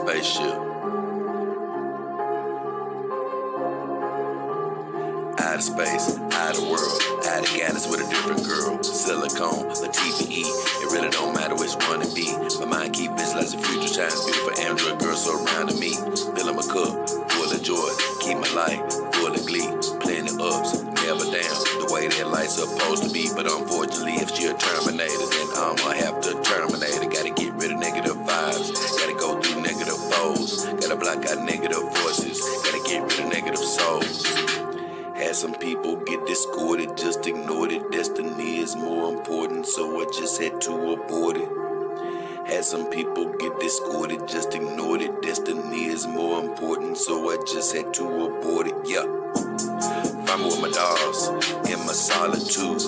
spaceship. Out of space, out of world, out of galaxy with a different girl. Silicone, a TPE, it really don't matter which one it be. My mind keep visualizing future times, beautiful android girls surrounding me. Filling my cup, full of joy, keep my life full of glee. Plenty ups, never down, the way that life's supposed to be. But unfortunately, if she a Terminator, then I'ma have to terminate her. Gotta get rid of negative vibes, gotta go through negative foes, gotta block out negative voices, gotta get rid of negative souls. Had some people get discorded, just ignored it. Destiny is more important, so I just had to abort it. Had some people get discorded, just ignored it. Destiny is more important, so I just had to abort it. Yeah. Find me with my dogs in my solitude.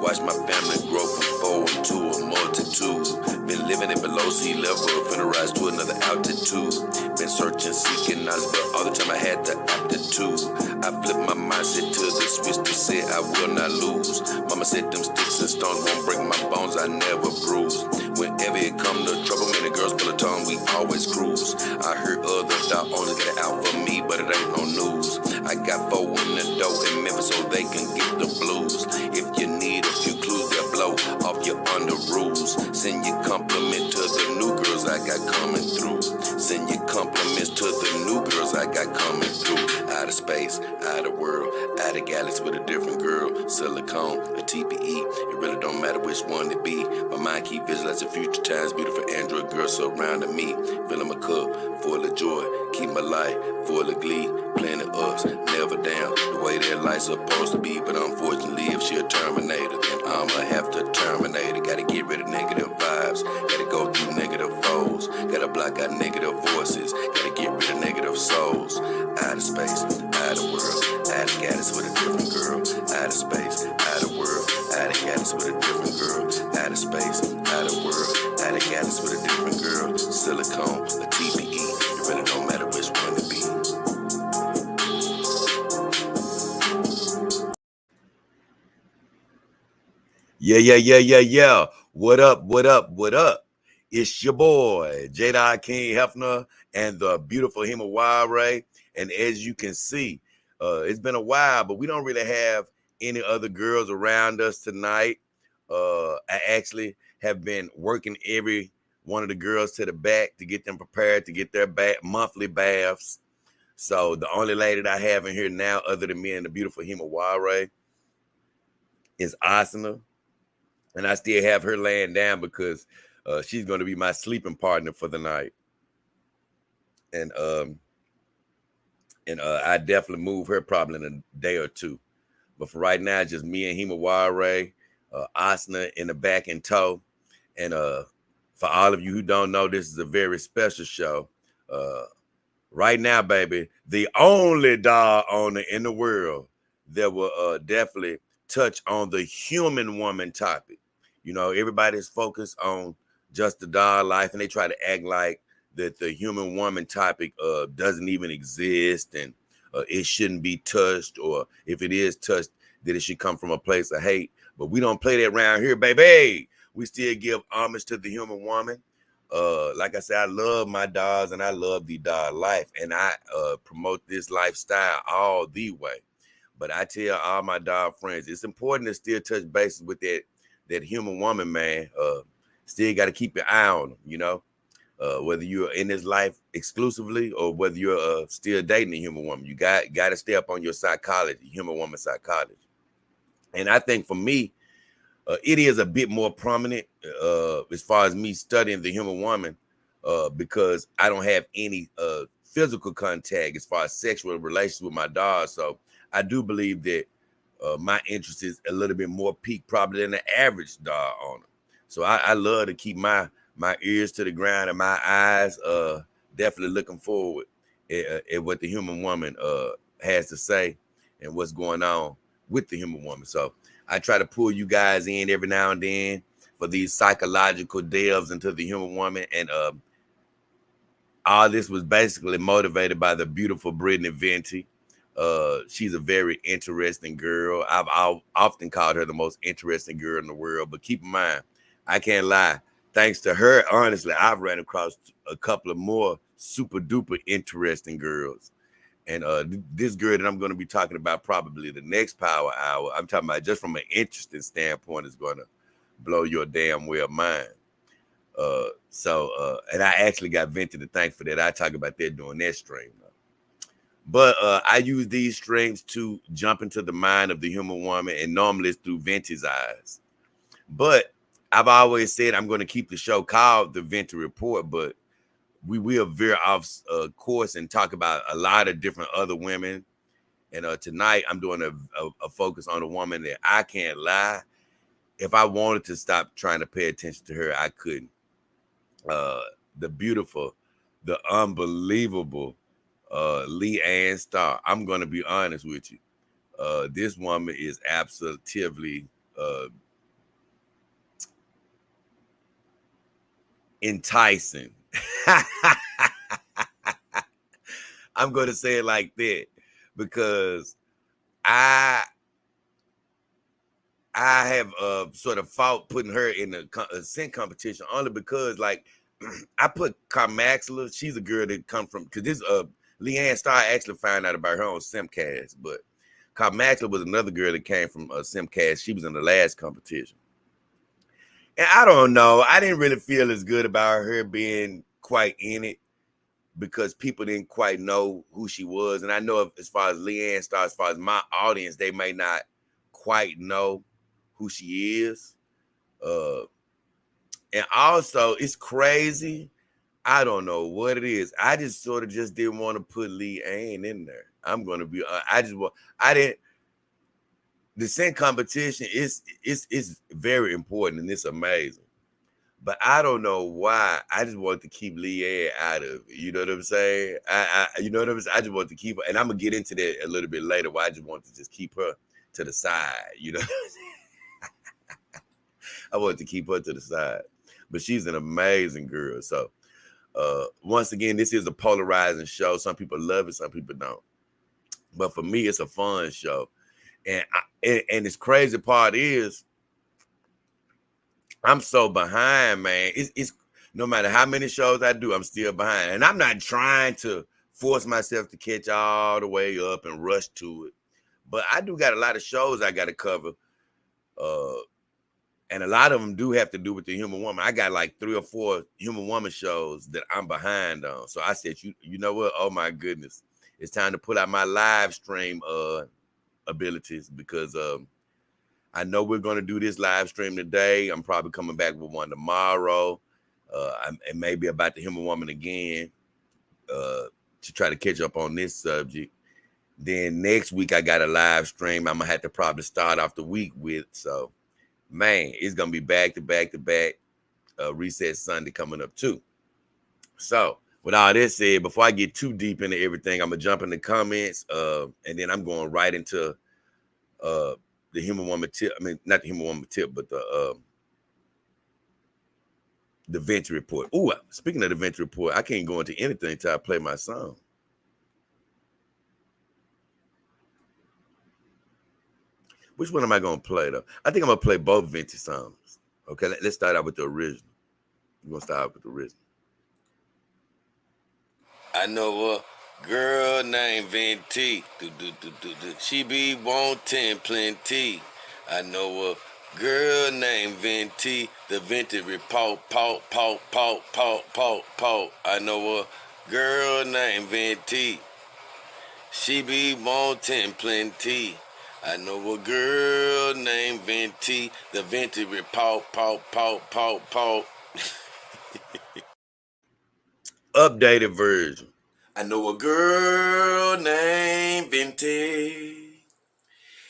Watch my family grow from 4 into a multitude. Been living it below sea level, finna rise to another altitude. Been searching, seeking knowledge, but all the time I had the aptitude. I flipped my mindset to the switch to say I will not lose. Mama said them sticks and stones won't break my bones, I never bruise. Whenever it come to trouble, man, the girls pull a tongue, we always cruise. I heard other dog owners get it out for me, but it ain't no news. I got 4 in the dough in Memphis so they can get the blues. If you need a few clues, they'll blow off your under rules. Send your compliment to the new girls I got coming through. Send your compliments to the new girls I got coming through. Out of space, out of world, out of galaxy with a different girl. Silicone, a TPE, it really don't matter which one it be. My mind keep visualizing future times, beautiful android girls surrounding me. Filling my cup, full of joy, keep my life full of glee. Plenty ups, never down, the way that life's supposed to be. But unfortunately, if she a Terminator, then I'ma have to terminate her. Gotta get rid of negative vibes, gotta go through negative foes, gotta block out negative voices, gotta get rid of negative souls. Out of space, out of world, out of galaxy with a different girl. Out of space, out of world, out of galaxy with a different girl. Out of space, out of world, out of galaxy with a different girl. Silicone, a TPE, it really don't matter which one it be. Yeah. What up? It's your boy, Jada King Hefner and the beautiful Himaware. And as you can see, it's been a while, but we don't really have any other girls around us tonight. I actually have been working every one of the girls to the back to get them prepared to get their monthly baths. So the only lady that I have in here now, other than me and the beautiful Himaware, is Asana. And I still have her laying down because she's going to be my sleeping partner for the night. And I definitely move her probably in a day or two. But for right now, just me and Himaware, Asana in the back and tow. And for all of you who don't know, this is a very special show. Right now, baby, the only dog owner in the world that will definitely touch on the human woman topic. You know, everybody's focused on just the dog life, and they try to act like that the human woman topic doesn't even exist, and it shouldn't be touched, or if it is touched, that it should come from a place of hate. But we don't play that around here, baby. We still give homage to the human woman. Like I said, I love my dogs and I love the dog life, and I promote this lifestyle all the way. But I tell all my dog friends, it's important to still touch bases with that human woman, man. Still got to keep your eye on them, you know, whether you're in this life exclusively or whether you're still dating a human woman. You got to stay up on your psychology, human woman psychology. And I think for me, it is a bit more prominent as far as me studying the human woman because I don't have any physical contact as far as sexual relations with my dog. So I do believe that my interest is a little bit more peaked probably than the average dog owner. So I love to keep my ears to the ground and my eyes definitely looking forward at what the human woman has to say and what's going on with the human woman. So I try to pull you guys in every now and then for these psychological delves into the human woman. And all this was basically motivated by the beautiful Brittany Venti. She's a very interesting girl. I've often called her the most interesting girl in the world. But keep in mind, I can't lie. thanks to her, honestly, I've ran across a couple of more super duper interesting girls. And this girl that I'm going to be talking about probably the next power hour, I'm talking about just from an interesting standpoint, is going to blow your damn well mind. And I actually got Venti to thank for that. I talk about that during that stream. But I use these streams to jump into the mind of the human woman, and normally it's through Venti's eyes. But I've always said I'm going to keep the show called the Venti Report, but we will veer off course and talk about a lot of different other women. And tonight I'm doing a focus on a woman that I can't lie. If I wanted to stop trying to pay attention to her, I couldn't. The beautiful, the unbelievable LeeAnn Star. I'm going to be honest with you. This woman is absolutely enticing. I'm going to say it like that because I have sort of fought putting her in a scent competition only because, like, I put Carmaxla. She's a girl that come from, because this LeeAnn Star actually found out about her on Simcast, but Carmaxla was another girl that came from Simcast. She was in the last competition. And I don't know. I didn't really feel as good about her being quite in it because people didn't quite know who she was. And I know as far as LeeAnn Star, as far as my audience, they may not quite know who she is. And also, it's crazy. I don't know what it is. I just sort of just didn't want to put LeeAnn in there. I'm going to be, I didn't, the scent competition is very important and it's amazing. But I don't know why. I just want to keep LeeAnn out of it. You know what I'm saying? You know what I'm saying? I just want to keep her, and I'm gonna get into that a little bit later. Why I just want to just keep her to the side. You know, I want to keep her to the side. But she's an amazing girl. So once again, this is a polarizing show. Some people love it, some people don't. But for me, it's a fun show. And this crazy part is, I'm so behind, man. It's no matter how many shows I do, I'm still behind. And I'm not trying to force myself to catch all the way up and rush to it. But I do got a lot of shows I got to cover. And a lot of them do have to do with the human woman. I got like 3 or 4 human woman shows that I'm behind on. So I said, you know what? Oh my goodness. It's time to pull out my live stream abilities because I know we're going to do this live stream today. I'm probably coming back with one tomorrow. And maybe about the human woman again to try to catch up on this subject. Then next week, I got a live stream I'm going to have to probably start off the week with. So, man, it's going to be back to back to back. Reset Sunday coming up too. So, with all this said, before I get too deep into everything, I'm going to jump in the comments. And then I'm going right into the human woman tip. I mean, not the human woman tip, but the Venti Report. Ooh, speaking of the Venti Report, I can't go into anything until I play my song. Which one am I going to play, though? I think I'm going to play both Venti songs. Okay, let's start out with the original. We're going to start out with the original. I know a girl named Venti. She be wanting plenty. I know a girl named Venti. The Venti Report, paw. I know a girl named Venti. She be wanting plenty. I know a girl named Venti. The Venti Report, paw. Updated version. I know a girl named Venti,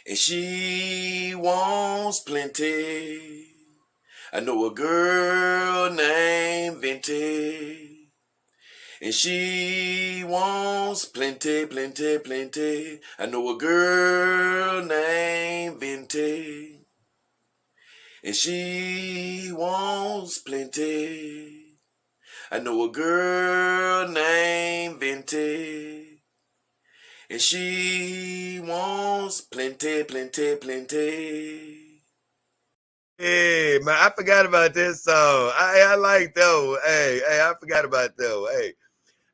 and she wants plenty. I know a girl named Venti, and she wants plenty. I know a girl named Venti, and she wants plenty. I know a girl named Venti, and she wants plenty. Hey, man, I forgot about this song. I like that one. Hey, I forgot about that one. Hey,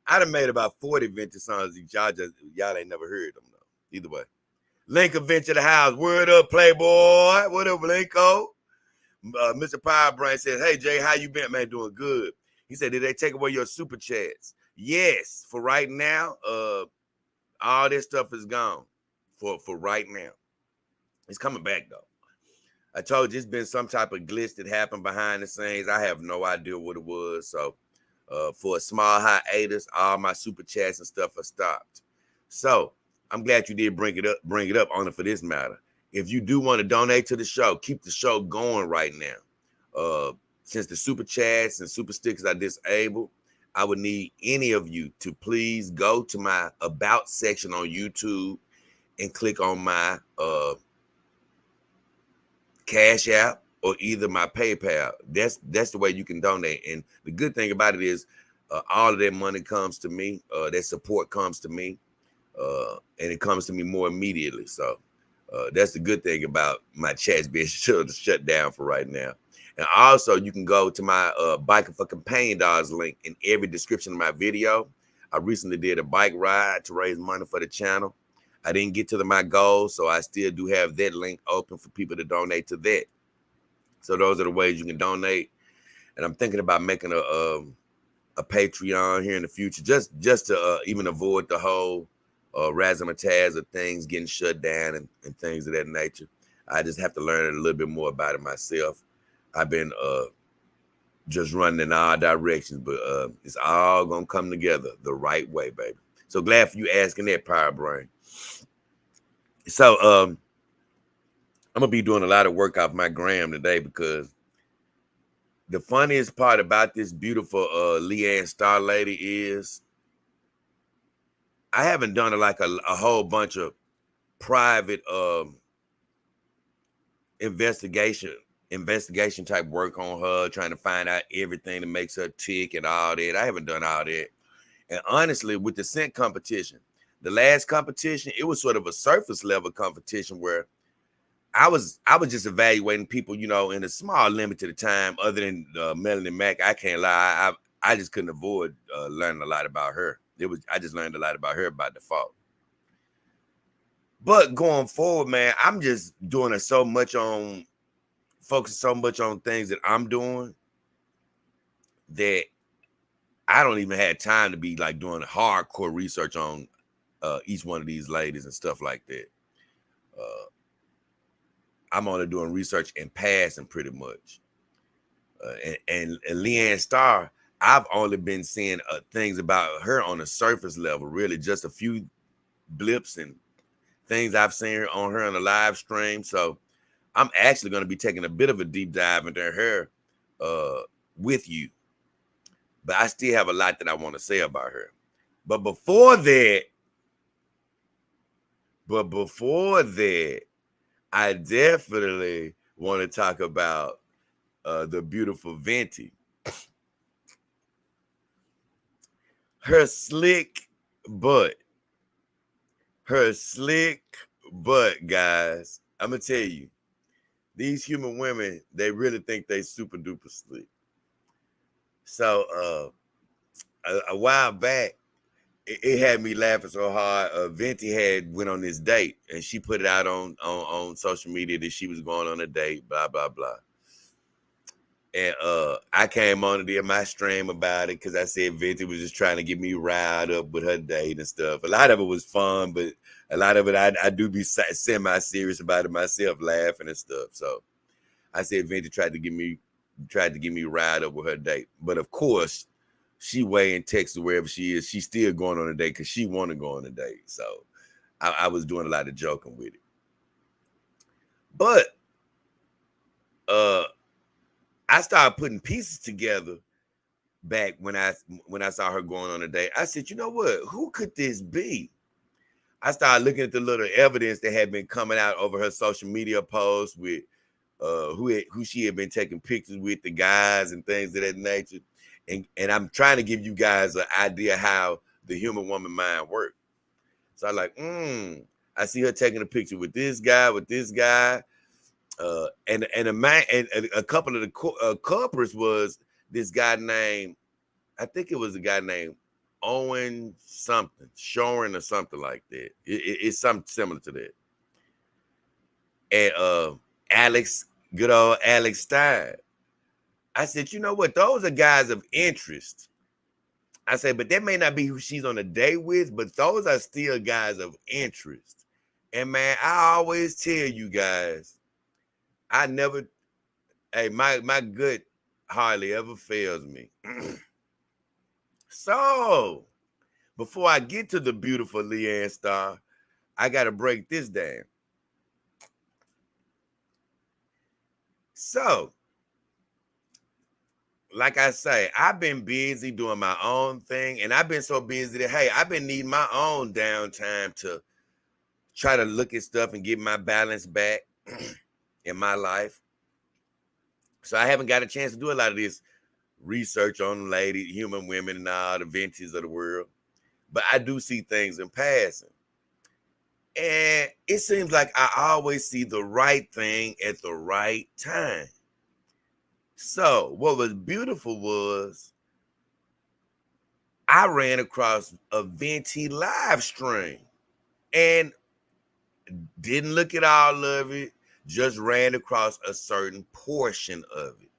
I done made about 40 Venti songs. Y'all ain't never heard them though. Either way. Lincoln Venture the house. Word up, Playboy. What up, Linko? Mr. Powerbrain says, "Hey Jay, how you been, man? Doing good." He said, "Did they take away your super chats?" Yes, for right now. All this stuff is gone. For right now, it's coming back though. I told you it's been some type of glitch that happened behind the scenes. I have no idea what it was. So, for a small hiatus, all my super chats and stuff are stopped. So, I'm glad you did bring it up. Bring it up only for this matter. If you do want to donate to the show, keep the show going right now. Since the super chats and super stickers are disabled, I would need any of you to please go to my about section on YouTube and click on my Cash App or either my PayPal. That's the way you can donate. And the good thing about it is all of that money comes to me. That support comes to me. And it comes to me more immediately. So that's the good thing about my chats being shut down for right now. And also, you can go to my Biking for Companion Dogs link in every description of my video. I recently did a bike ride to raise money for the channel. I didn't get to my goal, so I still do have that link open for people to donate to that. So those are the ways you can donate. And I'm thinking about making a Patreon here in the future, just to even avoid the whole razzmatazz of things getting shut down and things of that nature. I just have to learn a little bit more about it myself. I've been just running in all directions, but it's all gonna come together the right way, baby. So glad for you asking that, Power Brain. So I'm gonna be doing a lot of work off my gram today because the funniest part about this beautiful LeeAnn Star lady is I haven't done like a whole bunch of private investigation type work on her, trying to find out everything that makes her tick and all that. I haven't done all that. And honestly, with the scent competition, the last competition, it was sort of a surface level competition where I was just evaluating people, in a small limited time. Other than Melanie Mack, I can't lie, I just couldn't avoid learning a lot about her. I just learned a lot about her by default. But going forward, man, I'm just doing focusing so much on things that I'm doing that I don't even have time to be like doing hardcore research on each one of these ladies and stuff like that. I'm only doing research in passing pretty much. And LeeAnn Star, I've only been seeing things about her on a surface level, really just a few blips and things I've seen on her on the live stream. So I'm actually going to be taking a bit of a deep dive into her with you. But I still have a lot that I want to say about her. But before that, I definitely want to talk about the beautiful Venti. Her slick butt. Her slick butt, guys. I'm going to tell you, these human women, they really think they super duper slick. So a while back, it had me laughing so hard. Venti had went on this date, and she put it out on social media that she was going on a date, blah, blah, blah. And I came on to do my stream about it because I said Venti was just trying to get me riled up with her date and stuff. A lot of it was fun, but a lot of it I do be semi-serious about it myself, laughing and stuff. So I said Venti tried to get me riled up with her date. But of course, she way in Texas, wherever she is, she's still going on a date because she want to go on a date. So I was doing a lot of joking with it. But I started putting pieces together back when I saw her going on a date. I said, you know what? Who could this be? I started looking at the little evidence that had been coming out over her social media posts with who she had been taking pictures with, the guys and things of that nature. And I'm trying to give you guys an idea how the human woman mind works. So I'm like, I see her taking a picture with this guy, And a man and a couple of the culprits was this guy named, I think it was a guy named Owen something, Shorin or something like that. It's something similar to that. And Alex, good old Alex Stein. I said, you know what? Those are guys of interest. I said, but that may not be who she's on a date with, but those are still guys of interest. And man, I always tell you guys, I never, hey, my gut hardly ever fails me. So, before I get to the beautiful LeeAnn Star, I got to break this down. So, like I say, I've been busy doing my own thing, and I've been so busy that, hey, I've been needing my own downtime to try to look at stuff and get my balance back in my life. So I haven't got a chance to do a lot of this research on ladies, human women, and all the Ventis of the world. But I do see things in passing. And it seems like I always see the right thing at the right time. So what was beautiful was I ran across a Venti live stream and didn't look at all of it, just ran across a certain portion of it.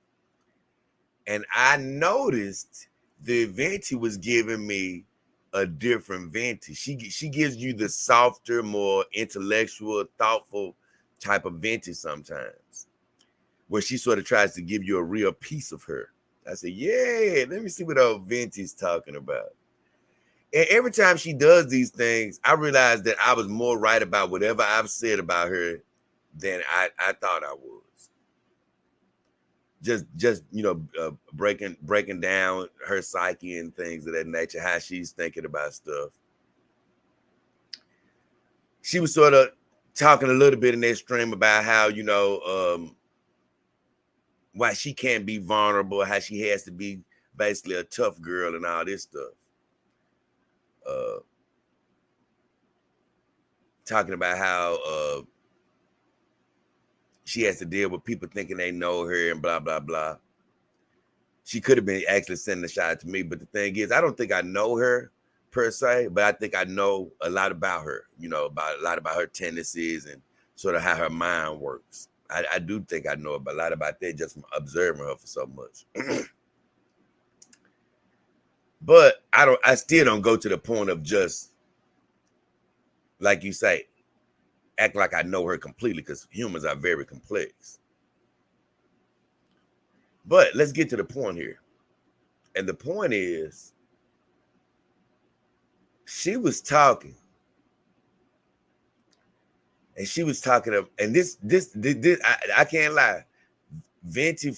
And I noticed the Venti was giving me a different Venti. She gives you the softer, more intellectual, thoughtful type of Venti sometimes, where she sort of tries to give you a real piece of her. I said, yeah, let me see what old Venti's talking about. And every time she does these things, I realized that I was more right about whatever I've said about her than I thought I was. Just breaking down her psyche and things of that nature, how she's thinking about stuff. She was sort of talking a little bit in that stream about how, why she can't be vulnerable, how she has to be basically a tough girl and all this stuff. Talking about how she has to deal with people thinking they know her and blah, blah, blah. She could have been actually sending a shot to me, but the thing is, I don't think I know her per se, but I think I know a lot about her, about a lot about her tendencies and sort of how her mind works. I do think I know a lot about that just from observing her for so much. But I still don't go to the point of just, like you say, act like I know her completely, because humans are very complex. But let's get to the point here. And the point is, she was talking. And she was talking of, and this I can't lie. Venti,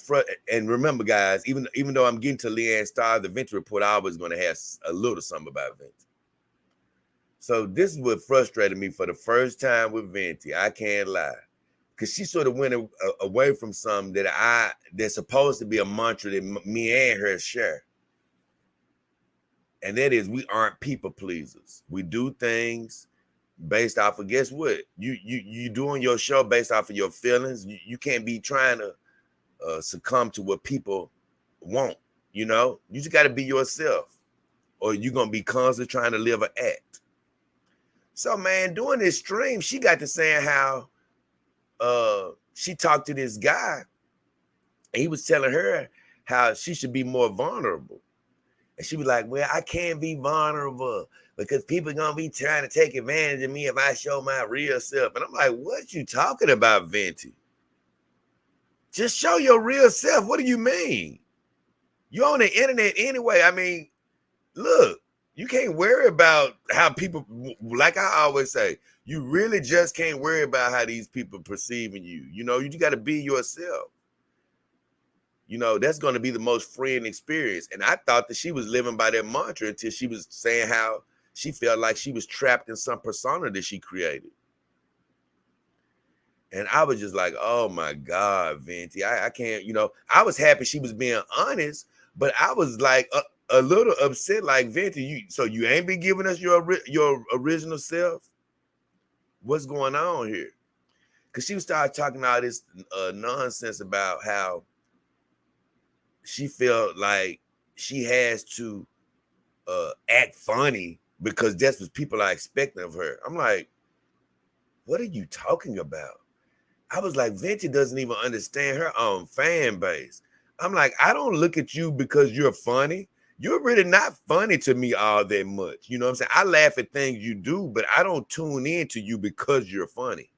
and remember, guys, even though I'm getting to LeeAnn Star, the Venti Report, I always going to have a little something about Venti. So this is what frustrated me for the first time with Venti. I can't lie, because she sort of went away from something that's supposed to be a mantra that me and her share, and that is, we aren't people pleasers. We do things based off of, guess what? You doing your show based off of your feelings. You can't be trying to succumb to what people want. You just got to be yourself, or you're gonna be constantly trying to live an act. So, man, during this stream, she got to saying how she talked to this guy, and he was telling her how she should be more vulnerable. And she was like, well, I can't be vulnerable because people are going to be trying to take advantage of me if I show my real self. And I'm like, what you talking about, Venti? Just show your real self. What do you mean? You're on the internet anyway. I mean, look, you can't worry about how people, like I always say, you really just can't worry about how these people perceiving you. You just got to be yourself. That's going to be the most freeing experience. And I thought that she was living by that mantra until she was saying how she felt like she was trapped in some persona that she created. And I was just like, oh my God, Venti, I can't, I was happy she was being honest, but I was like a little upset, like, Venti, so you ain't been giving us your original self? What's going on here? because she started talking all this nonsense about how she felt like she has to act funny because that's what people are expecting of her. I'm like, what are you talking about? I was like, Venti doesn't even understand her own fan base. I'm like, I don't look at you because you're funny. You're really not funny to me all that much. You know what I'm saying? I laugh at things you do, but I don't tune into you because you're funny.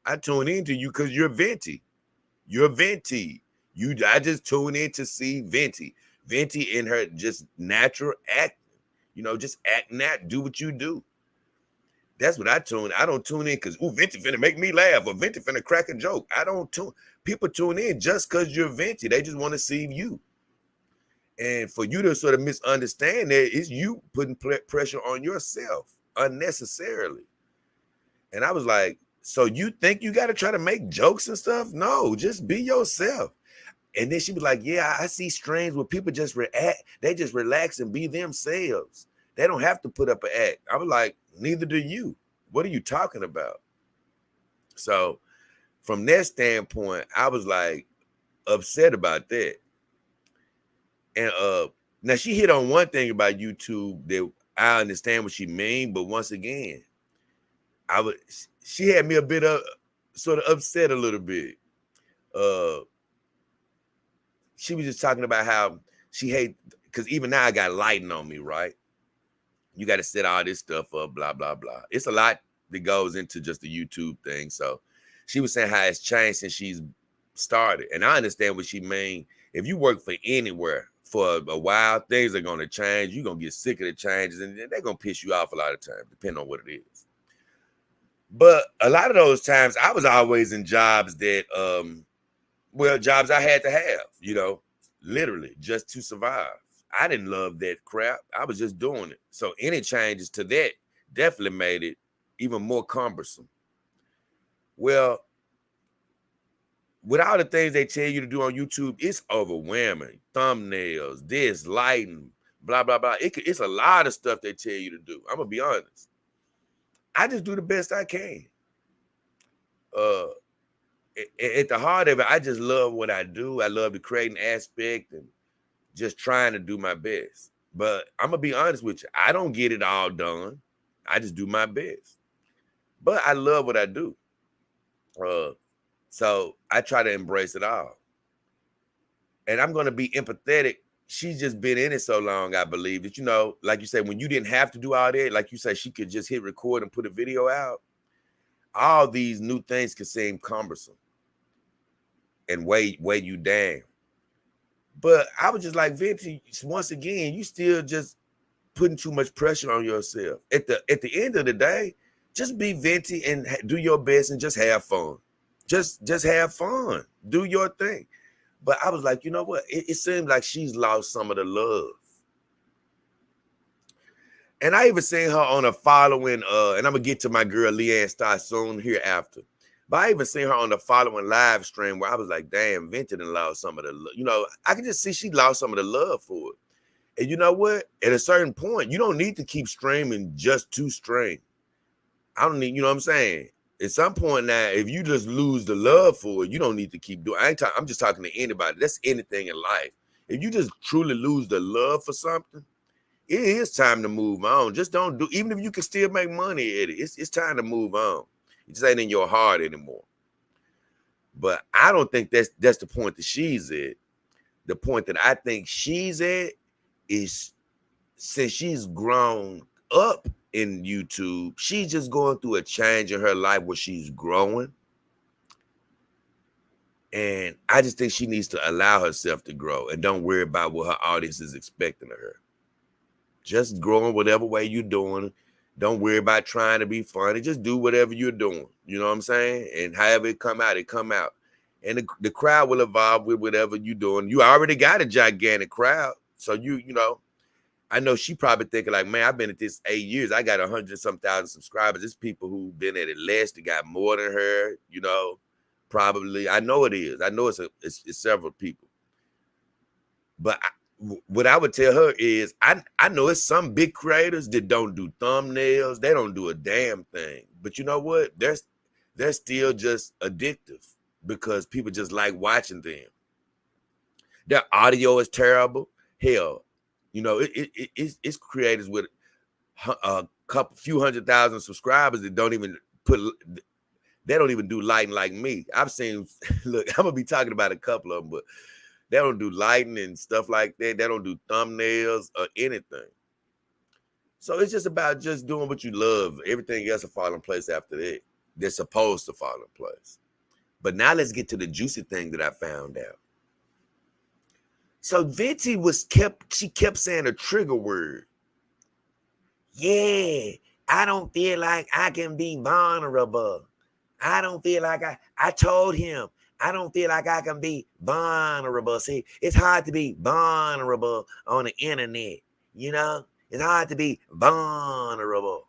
I tune into you because you're Venti. You're Venti. I just tune in to see Venti. Venti in her just natural act. Just act do what you do. That's what I tune. I don't tune in because Venti finna make me laugh or Venti finna crack a joke. I don't tune. People tune in just because you're Venti. They just want to see you. And for you to sort of misunderstand that, it's you putting pressure on yourself unnecessarily. And I was like, so you think you got to try to make jokes and stuff? No, just be yourself. And then she was like, yeah, I see streams where people just react. They just relax and be themselves. They don't have to put up an act. I was like, neither do you. What are you talking about? So from that standpoint, I was like upset about that. And now she hit on one thing about YouTube that I understand what she mean, but once again, she had me a bit of sort of upset a little bit. She was just talking about how she hate, because even now I got lighting on me, right? You got to set all this stuff up, blah, blah, blah. It's a lot that goes into just the YouTube thing. So she was saying how it's changed since she's started. And I understand what she mean. If you work for anywhere for a while, things are going to change. You're going to get sick of the changes, and they're going to piss you off a lot of times, depending on what it is. But a lot of those times, I was always in jobs that, jobs I had to have, literally just to survive. I didn't love that crap. I was just doing it. So any changes to that definitely made it even more cumbersome. Well, with all the things they tell you to do on YouTube, it's overwhelming. Thumbnails, this, lighting, blah, blah, blah. It's a lot of stuff they tell you to do. I'm going to be honest. I just do the best I can. At the heart of it, I just love what I do. I love the creating aspect and just trying to do my best. But I'm going to be honest with you. I don't get it all done. I just do my best. But I love what I do. So I try to embrace it all. And I'm going to be empathetic. She's just been in it so long, I believe, that, like you said, when you didn't have to do all that, like you say, she could just hit record and put a video out. All these new things can seem cumbersome and weigh you down. But I was just like, Venti, once again, you still just putting too much pressure on yourself. At the end of the day, just be Venti and do your best and just have fun. Just have fun. Do your thing. But I was like, you know what? It seems like she's lost some of the love. And I even seen her on a following, and I'm going to get to my girl LeeAnn Star soon hereafter. But I even seen her on the following live stream where I was like, damn, Venti done lost some of the, I can just see she lost some of the love for it. And you know what? At a certain point, you don't need to keep streaming just to stream. I don't need, you know what I'm saying? At some point now, if you just lose the love for it, you don't need to keep doing it. I'm just talking to anybody. That's anything in life. If you just truly lose the love for something, it is time to move on. Just don't do, even if you can still make money at it, it's time to move on. It just ain't in your heart anymore. But I don't think that's the point that she's at. The point that I think she's at is, since she's grown up in YouTube, she's just going through a change in her life where she's growing. And I just think she needs to allow herself to grow and don't worry about what her audience is expecting of her. Just growing whatever way you're doing. Don't worry about trying to be funny. Just do whatever you're doing. You know what I'm saying? And however it come out, it come out. And the crowd will evolve with whatever you're doing. You already got a gigantic crowd. So you know, I know she probably thinking like, man, I've been at this 8 years. I got 100-some thousand subscribers. There's people who've been at it less that got more than her, probably. I know it is. I know it's several people. But what I would tell her is, I know it's some big creators that don't do thumbnails. They don't do a damn thing. But you know what? they're still just addictive because people just like watching them. Their audio is terrible. Hell, it's creators with a few 100,000 subscribers that don't even do lighting like me. I've seen, look, I'm gonna be talking about a couple of them, but they don't do lighting and stuff like that. They don't do thumbnails or anything. So it's just about just doing what you love. Everything else will fall in place after that. They're supposed to fall in place. But now let's get to the juicy thing that I found out. So Venti she kept saying a trigger word. Yeah, I don't feel like I can be vulnerable. I don't feel like I told him, I don't feel like I can be vulnerable. See, it's hard to be vulnerable on the internet, you know? It's hard to be vulnerable.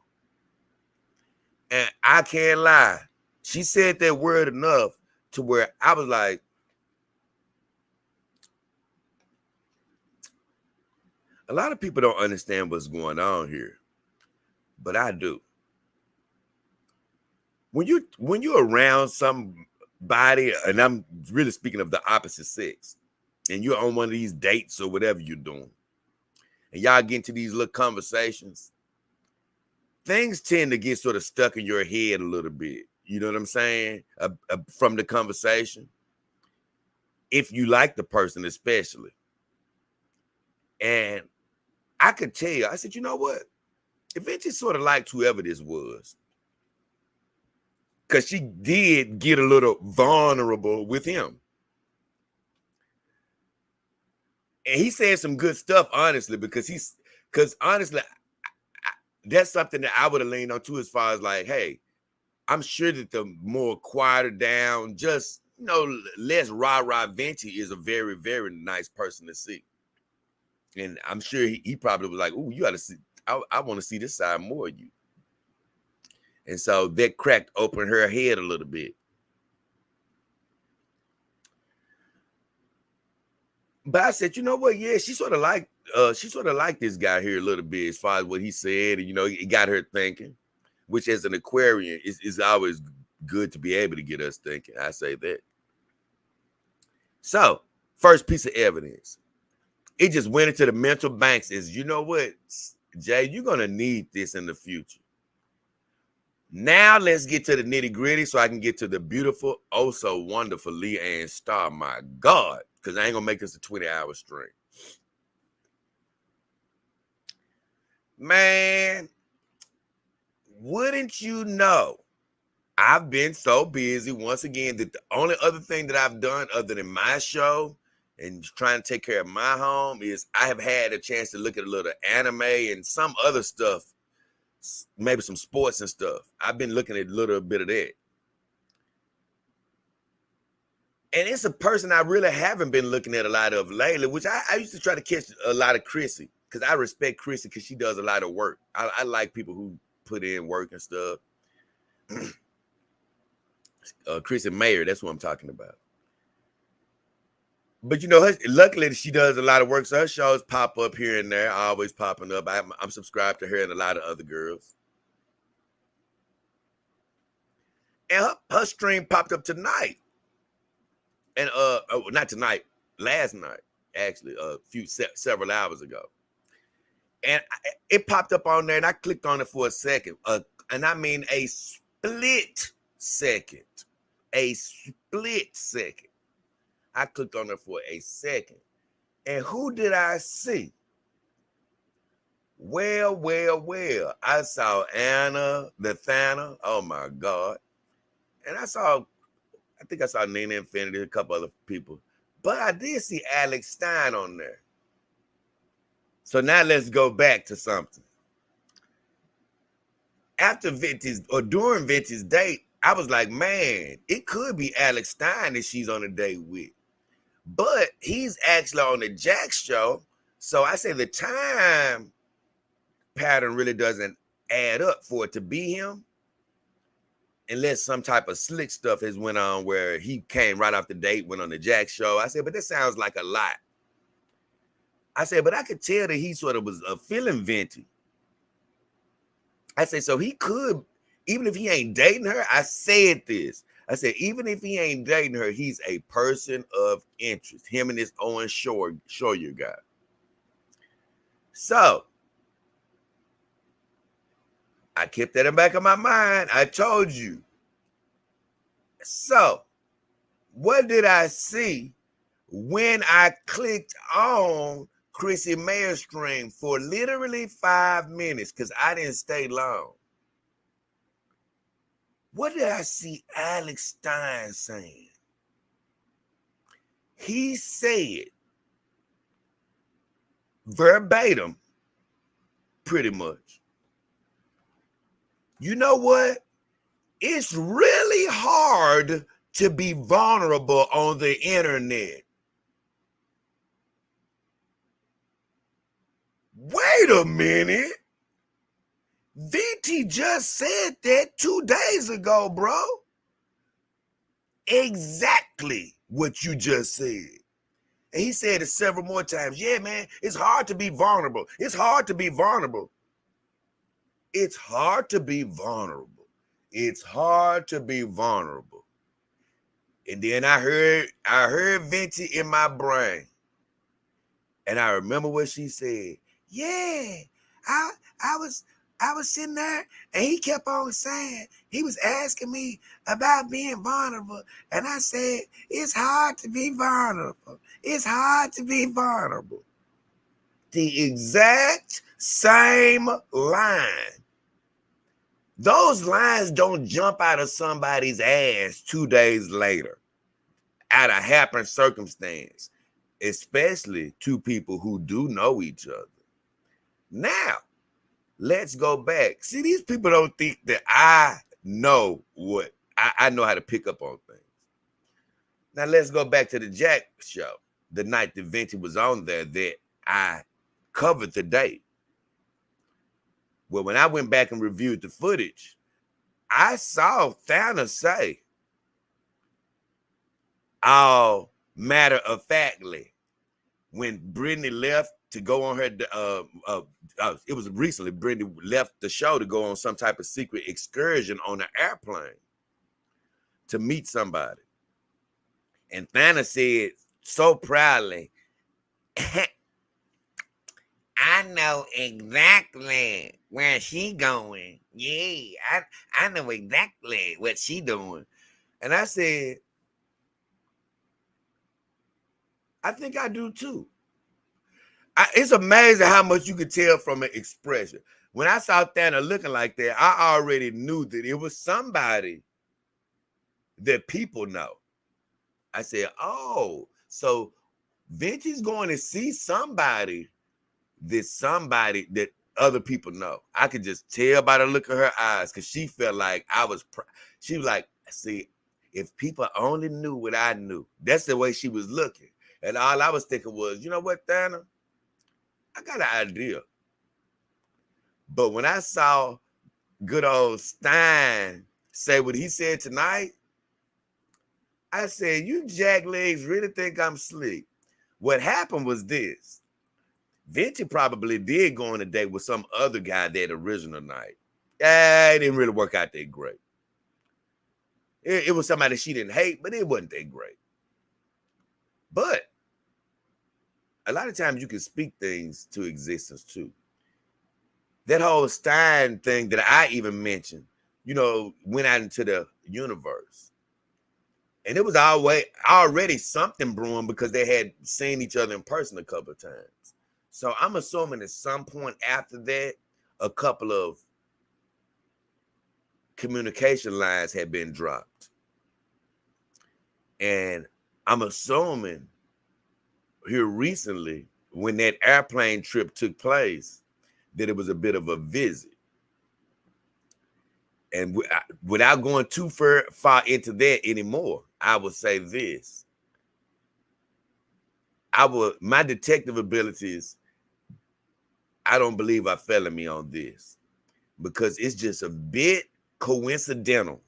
And I can't lie. She said that word enough to where I was like, a lot of people don't understand what's going on here, but I do. When you're around somebody, and I'm really speaking of the opposite sex, and you're on one of these dates or whatever you're doing, and y'all get into these little conversations, things tend to get sort of stuck in your head a little bit. You know what I'm saying? From the conversation. If you like the person, especially. And I could tell, I said, you know what? If it just sort of liked whoever this was, because she did get a little vulnerable with him. And he said some good stuff, honestly, because honestly, that's something that I would have leaned on too, as far as like, hey, I'm sure that the more quieter down, just, less rah-rah Venti is a very, very nice person to see. And I'm sure he probably was like, ooh, you got to see, I want to see this side more of you. And so that cracked open her head a little bit. But I said, you know what? Yeah, she sort of liked this guy here a little bit as far as what he said. And, it got her thinking, which as an Aquarian is always good to be able to get us thinking. I say that. So, first piece of evidence. It just went into the mental banks is, you know what, Jay, you're going to need this in the future. Now let's get to the nitty gritty so I can get to the beautiful, oh so wonderful LeeAnn Star. My God, because I ain't going to make this a 20-hour stream. Man, wouldn't you know, I've been so busy once again that the only other thing that I've done other than my show and trying to take care of my home is I have had a chance to look at a little anime and some other stuff, maybe some sports and stuff. I've been looking at a little bit of that. And it's a person I really haven't been looking at a lot of lately, which I used to try to catch a lot of Chrissy, because I respect Chrissy because she does a lot of work. I like people who put in work and stuff. Chrissy Mayer, that's what I'm talking about. But luckily she does a lot of work, so her shows pop up here and there, always popping up. I'm subscribed to her and a lot of other girls. And her stream popped up tonight. And not tonight, last night, actually, several hours ago. And it popped up on there, and I clicked on it for a second. And I mean a split second. A split second. I clicked on it for a second. And who did I see? Well. I saw Anna, the Thana. Oh, my God. And I think I saw Nina Infinity, a couple other people. But I did see Alex Stein on there. So now let's go back to something. After during Venti's date, I was like, man, it could be Alex Stein that she's on a date with. But he's actually on the Jack show. So I say the time pattern really doesn't add up for it to be him. Unless some type of slick stuff has went on where he came right off the date, went on the Jack show. I said, but that sounds like a lot. I said, but I could tell that he sort of was feeling Venti. I said, so he could Even if he ain't dating her, I said this. I said, even if he ain't dating her, he's a person of interest. Him and this Owen Shorter guy. So I kept that in the back of my mind. I told you. So what did I see when I clicked on Chrissy Mayer's stream for literally 5 minutes? Because I didn't stay long. What did I see Alex Stein saying? He said verbatim, pretty much, you know what? It's really hard to be vulnerable on the internet. Wait a minute. Venti just said that 2 days ago, bro. Exactly what you just said. And he said it several more times. Yeah, man, it's hard to be vulnerable. It's hard to be vulnerable. It's hard to be vulnerable. It's hard to be vulnerable. And then I heard Venti in my brain. And I remember what she said. Yeah, I was sitting there and he kept on saying, he was asking me about being vulnerable. And I said, it's hard to be vulnerable. It's hard to be vulnerable. The exact same line. Those lines don't jump out of somebody's ass 2 days later out of happen circumstance, especially two people who do know each other. Now, let's go back. See, these people don't think that I know what I know how to pick up on things. Now, let's go back to the Jack show, the night that Venti was on there that I covered the date. Well, when I went back and reviewed the footage, I saw Thanos say, all matter of factly, when Brittany left to go on her, it was recently, Brittany left the show to go on some type of secret excursion on an airplane to meet somebody. And Thanos said so proudly, I know exactly where she going. Yeah, I know exactly what she doing. And I said, I think I do too. It's amazing how much you could tell from an expression. When I saw Thanos looking like that, I already knew that it was somebody that people know. I said, oh, so Venti's going to see somebody that other people know. I could just tell by the look of her eyes because she felt like she was like, see, if people only knew what I knew. That's the way she was looking. And all I was thinking was, you know what, Thanos? I got an idea. But when I saw good old Stein say what he said tonight, I said, you jacklegs really think I'm slick. What happened was this. Venti probably did go on a date with some other guy that original night. It didn't really work out that great. It was somebody she didn't hate, but it wasn't that great. But a lot of times you can speak things to existence too. That whole Stein thing that I even mentioned, went out into the universe. And it was already something brewing because they had seen each other in person a couple of times. So I'm assuming at some point after that, a couple of communication lines had been dropped. And I'm assuming here recently, when that airplane trip took place, that it was a bit of a visit. And without going too far into that anymore, I would say this. My detective abilities, I don't believe are failing me on this because it's just a bit coincidental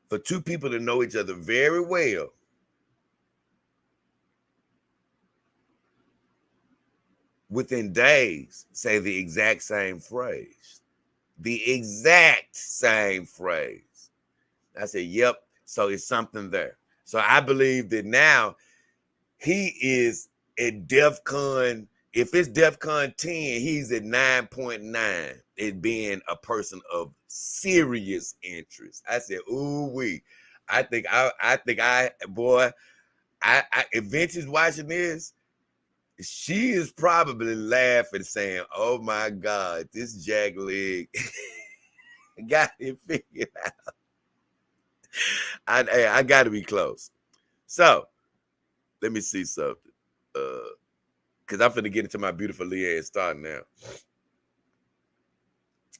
for two people to know each other very well within days say the exact same phrase. The exact same phrase. I said, yep. So it's something there. So I believe that now he is at DEFCON. If it's DEFCON 10, he's at 9.9. It being a person of serious interest. I said, ooh wee. Boy, if Vince is watching this, she is probably laughing, saying, "Oh my God, this jack leg got it figured out." I got to be close. So let me see something, because I'm finna get into my beautiful LeeAnn Star now.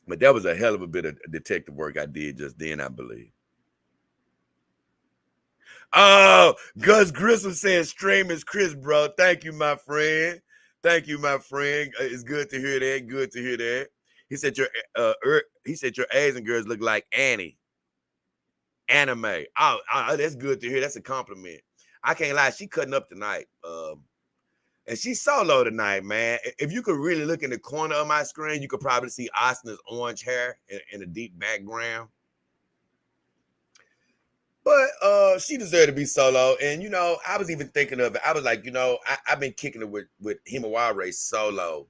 But that was a hell of a bit of detective work I did just then, I believe. Oh, Gus Grissom says stream is Chris, bro. Thank you, my friend. Thank you, my friend. It's good to hear that. Good to hear that. He said your Asian girls look like anime. Oh, that's good to hear. That's a compliment. I can't lie. She cutting up tonight. And she's solo tonight, man. If you could really look in the corner of my screen, you could probably see Austin's orange hair in a deep background. But she deserved to be solo. And, I was even thinking of it. I was like, I've been kicking it with Himawari solo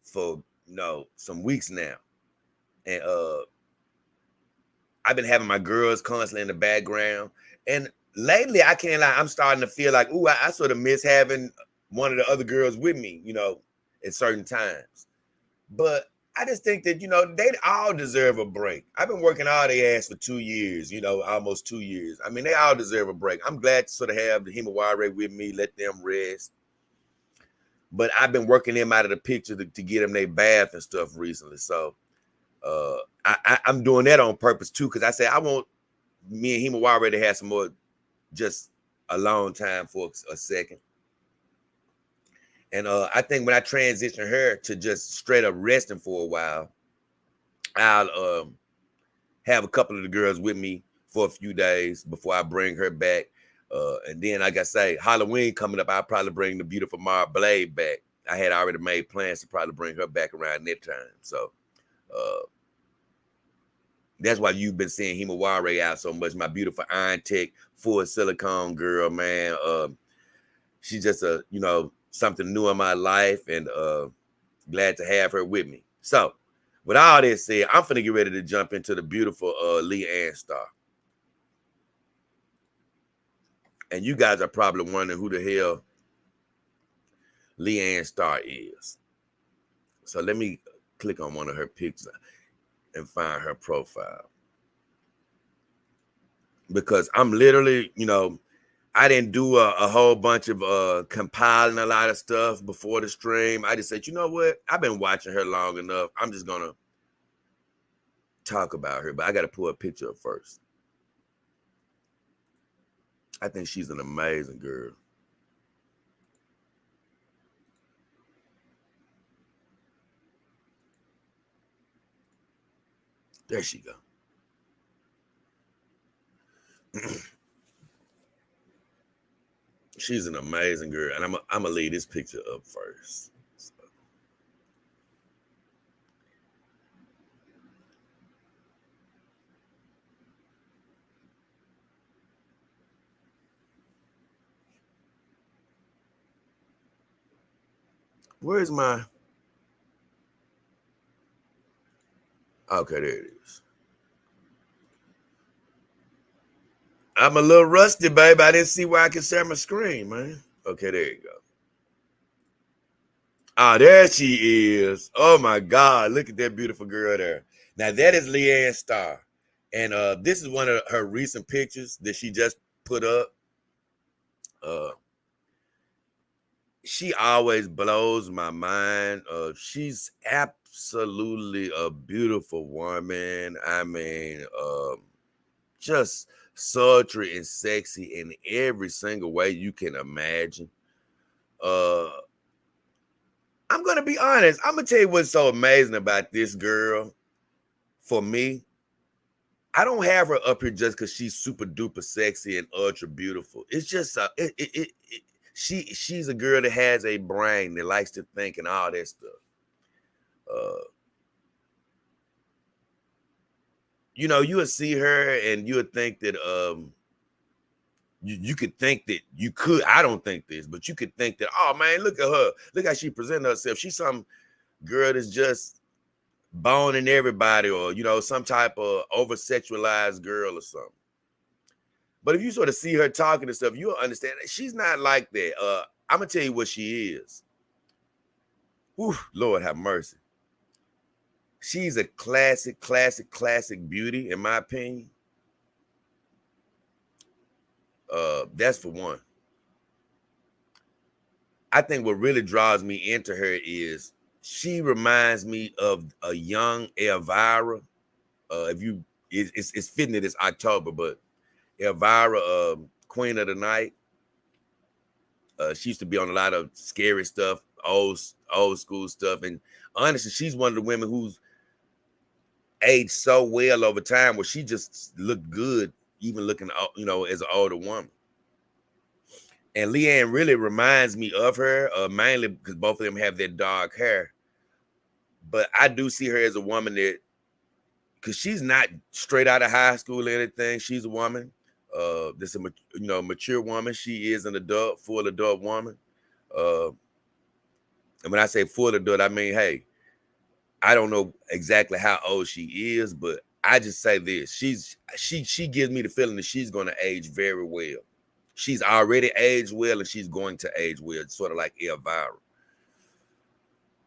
for, some weeks now. And I've been having my girls constantly in the background. And lately, I can't lie, I'm starting to feel like, ooh, I sort of miss having one of the other girls with me, at certain times. But I just think that, they all deserve a break. I've been working all their ass for 2 years, almost 2 years. I mean, they all deserve a break. I'm glad to sort of have the Himawari with me, let them rest. But I've been working them out of the picture to get them their bath and stuff recently. So I'm doing that on purpose too, because I said I want me and Himawari to have some more, just a long time for a second. And I think when I transition her to just straight up resting for a while, I'll have a couple of the girls with me for a few days before I bring her back. And then, like I say, Halloween coming up, I'll probably bring the beautiful Mara Blade back. I had already made plans to probably bring her back around that time. So that's why you've been seeing Himawari out so much. My beautiful Iron Tech full silicone girl, man. She's just something new in my life, and glad to have her with me. So, with all this said, I'm finna get ready to jump into the beautiful LeeAnn Star. And you guys are probably wondering who the hell LeeAnn Star is. So let me click on one of her pictures and find her profile. Because I'm literally, I didn't do a whole bunch of compiling a lot of stuff before the stream. I just said, you know what? I've been watching her long enough. I'm just going to talk about her, but I got to pull a picture up first. I think she's an amazing girl. There she go. She's an amazing girl, and I'm gonna leave this picture up first. So. Where's my? Okay, there it is. I'm a little rusty, babe. I didn't see where I could share my screen, man. Okay, there you go. Ah, there she is. Oh my God, look at that beautiful girl there. Now that is LeeAnn Star, and this is one of her recent pictures that she just put up. She always blows my mind. She's absolutely a beautiful woman. I mean, just sultry and sexy in every single way you can imagine. I'm gonna be honest. I'm gonna tell you what's so amazing about this girl. For me, I don't have her up here just because she's super duper sexy and ultra beautiful. It's just she's a girl that has a brain that likes to think and all that stuff. you know, you would see her and you would think that you could think that you could, I don't think this, but you could think that, oh man, look at her. Look how she presents herself. She's some girl that's just boning everybody, or, you know, some type of over-sexualized girl or something. But if you sort of see her talking and stuff, you'll understand that she's not like that. I'm gonna tell you what she is. Whew, Lord have mercy. She's a classic beauty, in my opinion. That's for one. I think what really draws me into her is she reminds me of a young Elvira. If you, it's fitting that it's October, but Elvira, Queen of the Night. She used to be on a lot of scary stuff, old school stuff, and honestly, she's one of the women who's aged so well over time, where she just looked good, even looking, you know, as an older woman. And LeeAnn really reminds me of her, mainly because both of them have that dark hair. But I do see her as a woman that, because she's not straight out of high school or anything. She's a woman, this a mature woman. She is an adult, full adult woman. And when I say full adult, I mean, hey, I don't know exactly how old she is, but I just say this: she gives me the feeling that she's going to age very well. She's already aged well, and she's going to age well, sort of like Elvira.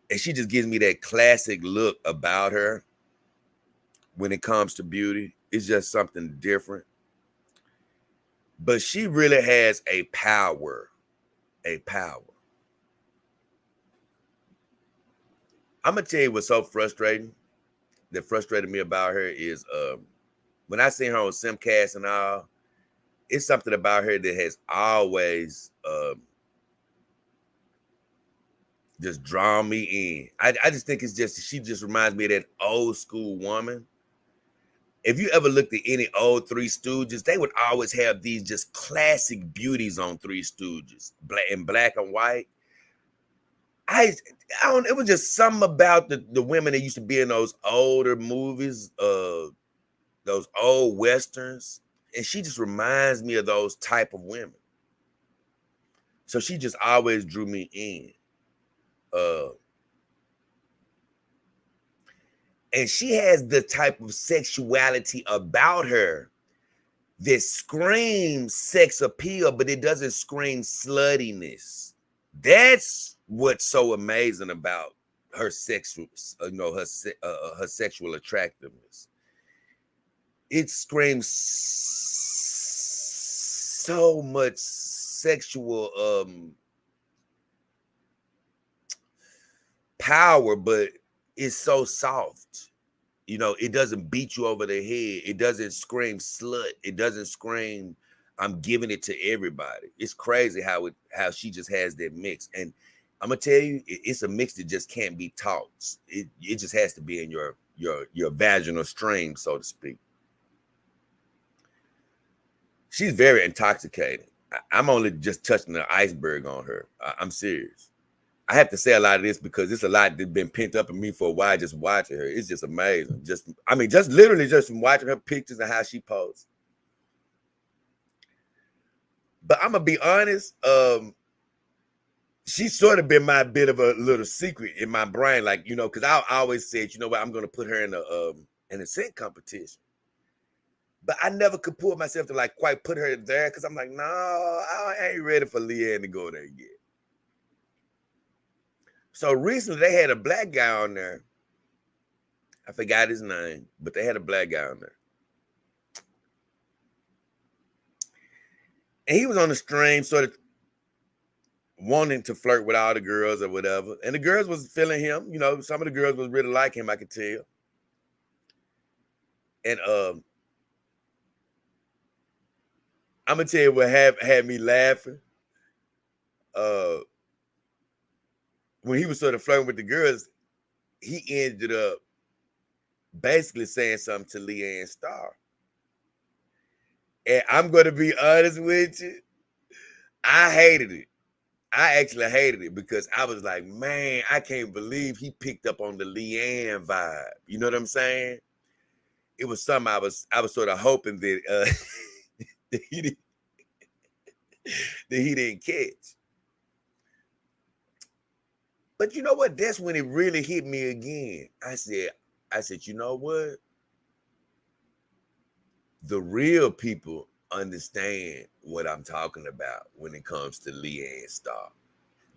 And she just gives me that classic look about her. When it comes to beauty, it's just something different. But she really has a power. I'm gonna tell you what's so frustrating. That frustrated me about her is when I seen her on Simcast and all, it's something about her that has always just drawn me in. I just think it's just, she just reminds me of that old school woman. If you ever looked at any old Three Stooges, they would always have these just classic beauties on Three Stooges, black and white. I don't, it was just something about the women that used to be in those older movies, those old westerns. And she just reminds me of those type of women. So she just always drew me in. And she has the type of sexuality about her that screams sex appeal, but it doesn't scream sluttiness. That's what's so amazing about her sexual, her sexual attractiveness. It screams so much sexual power, but it's so soft. You know, it doesn't beat you over the head. It doesn't scream slut. It doesn't scream, I'm giving it to everybody. It's crazy how she just has that mix. And I'm gonna tell you, it's a mix that just can't be taught. It just has to be in your vaginal stream, so to speak. She's very intoxicating. I'm only just touching the iceberg on her. I'm serious. I have to say a lot of this because it's a lot that's been pent up in me for a while, just watching her. It's just amazing. Just literally just from watching her pictures and how she poses. But I'm gonna be honest, she's sort of been my bit of a little secret in my brain, like, you know, because I always said, you know what, I'm gonna put her in a scent competition. But I never could pull myself to like quite put her there because I'm like, no, I ain't ready for LeeAnn to go there yet. So recently they had a black guy on there. I forgot his name, but they had a black guy on there. And he was on the stream sort of wanting to flirt with all the girls or whatever. And the girls was feeling him. You know, some of the girls was really like him, I could tell. And I'm going to tell you what had me laughing. When he was sort of flirting with the girls, he ended up basically saying something to LeeAnn Star. And I'm going to be honest with you, I hated it. I actually hated it because I was like, man, I can't believe he picked up on the LeeAnn vibe. You know what I'm saying? it was something I was sort of hoping that that he didn't catch. But you know what? That's when it really hit me again. I said, you know what? The real people understand what I'm talking about when it comes to LeeAnn Star.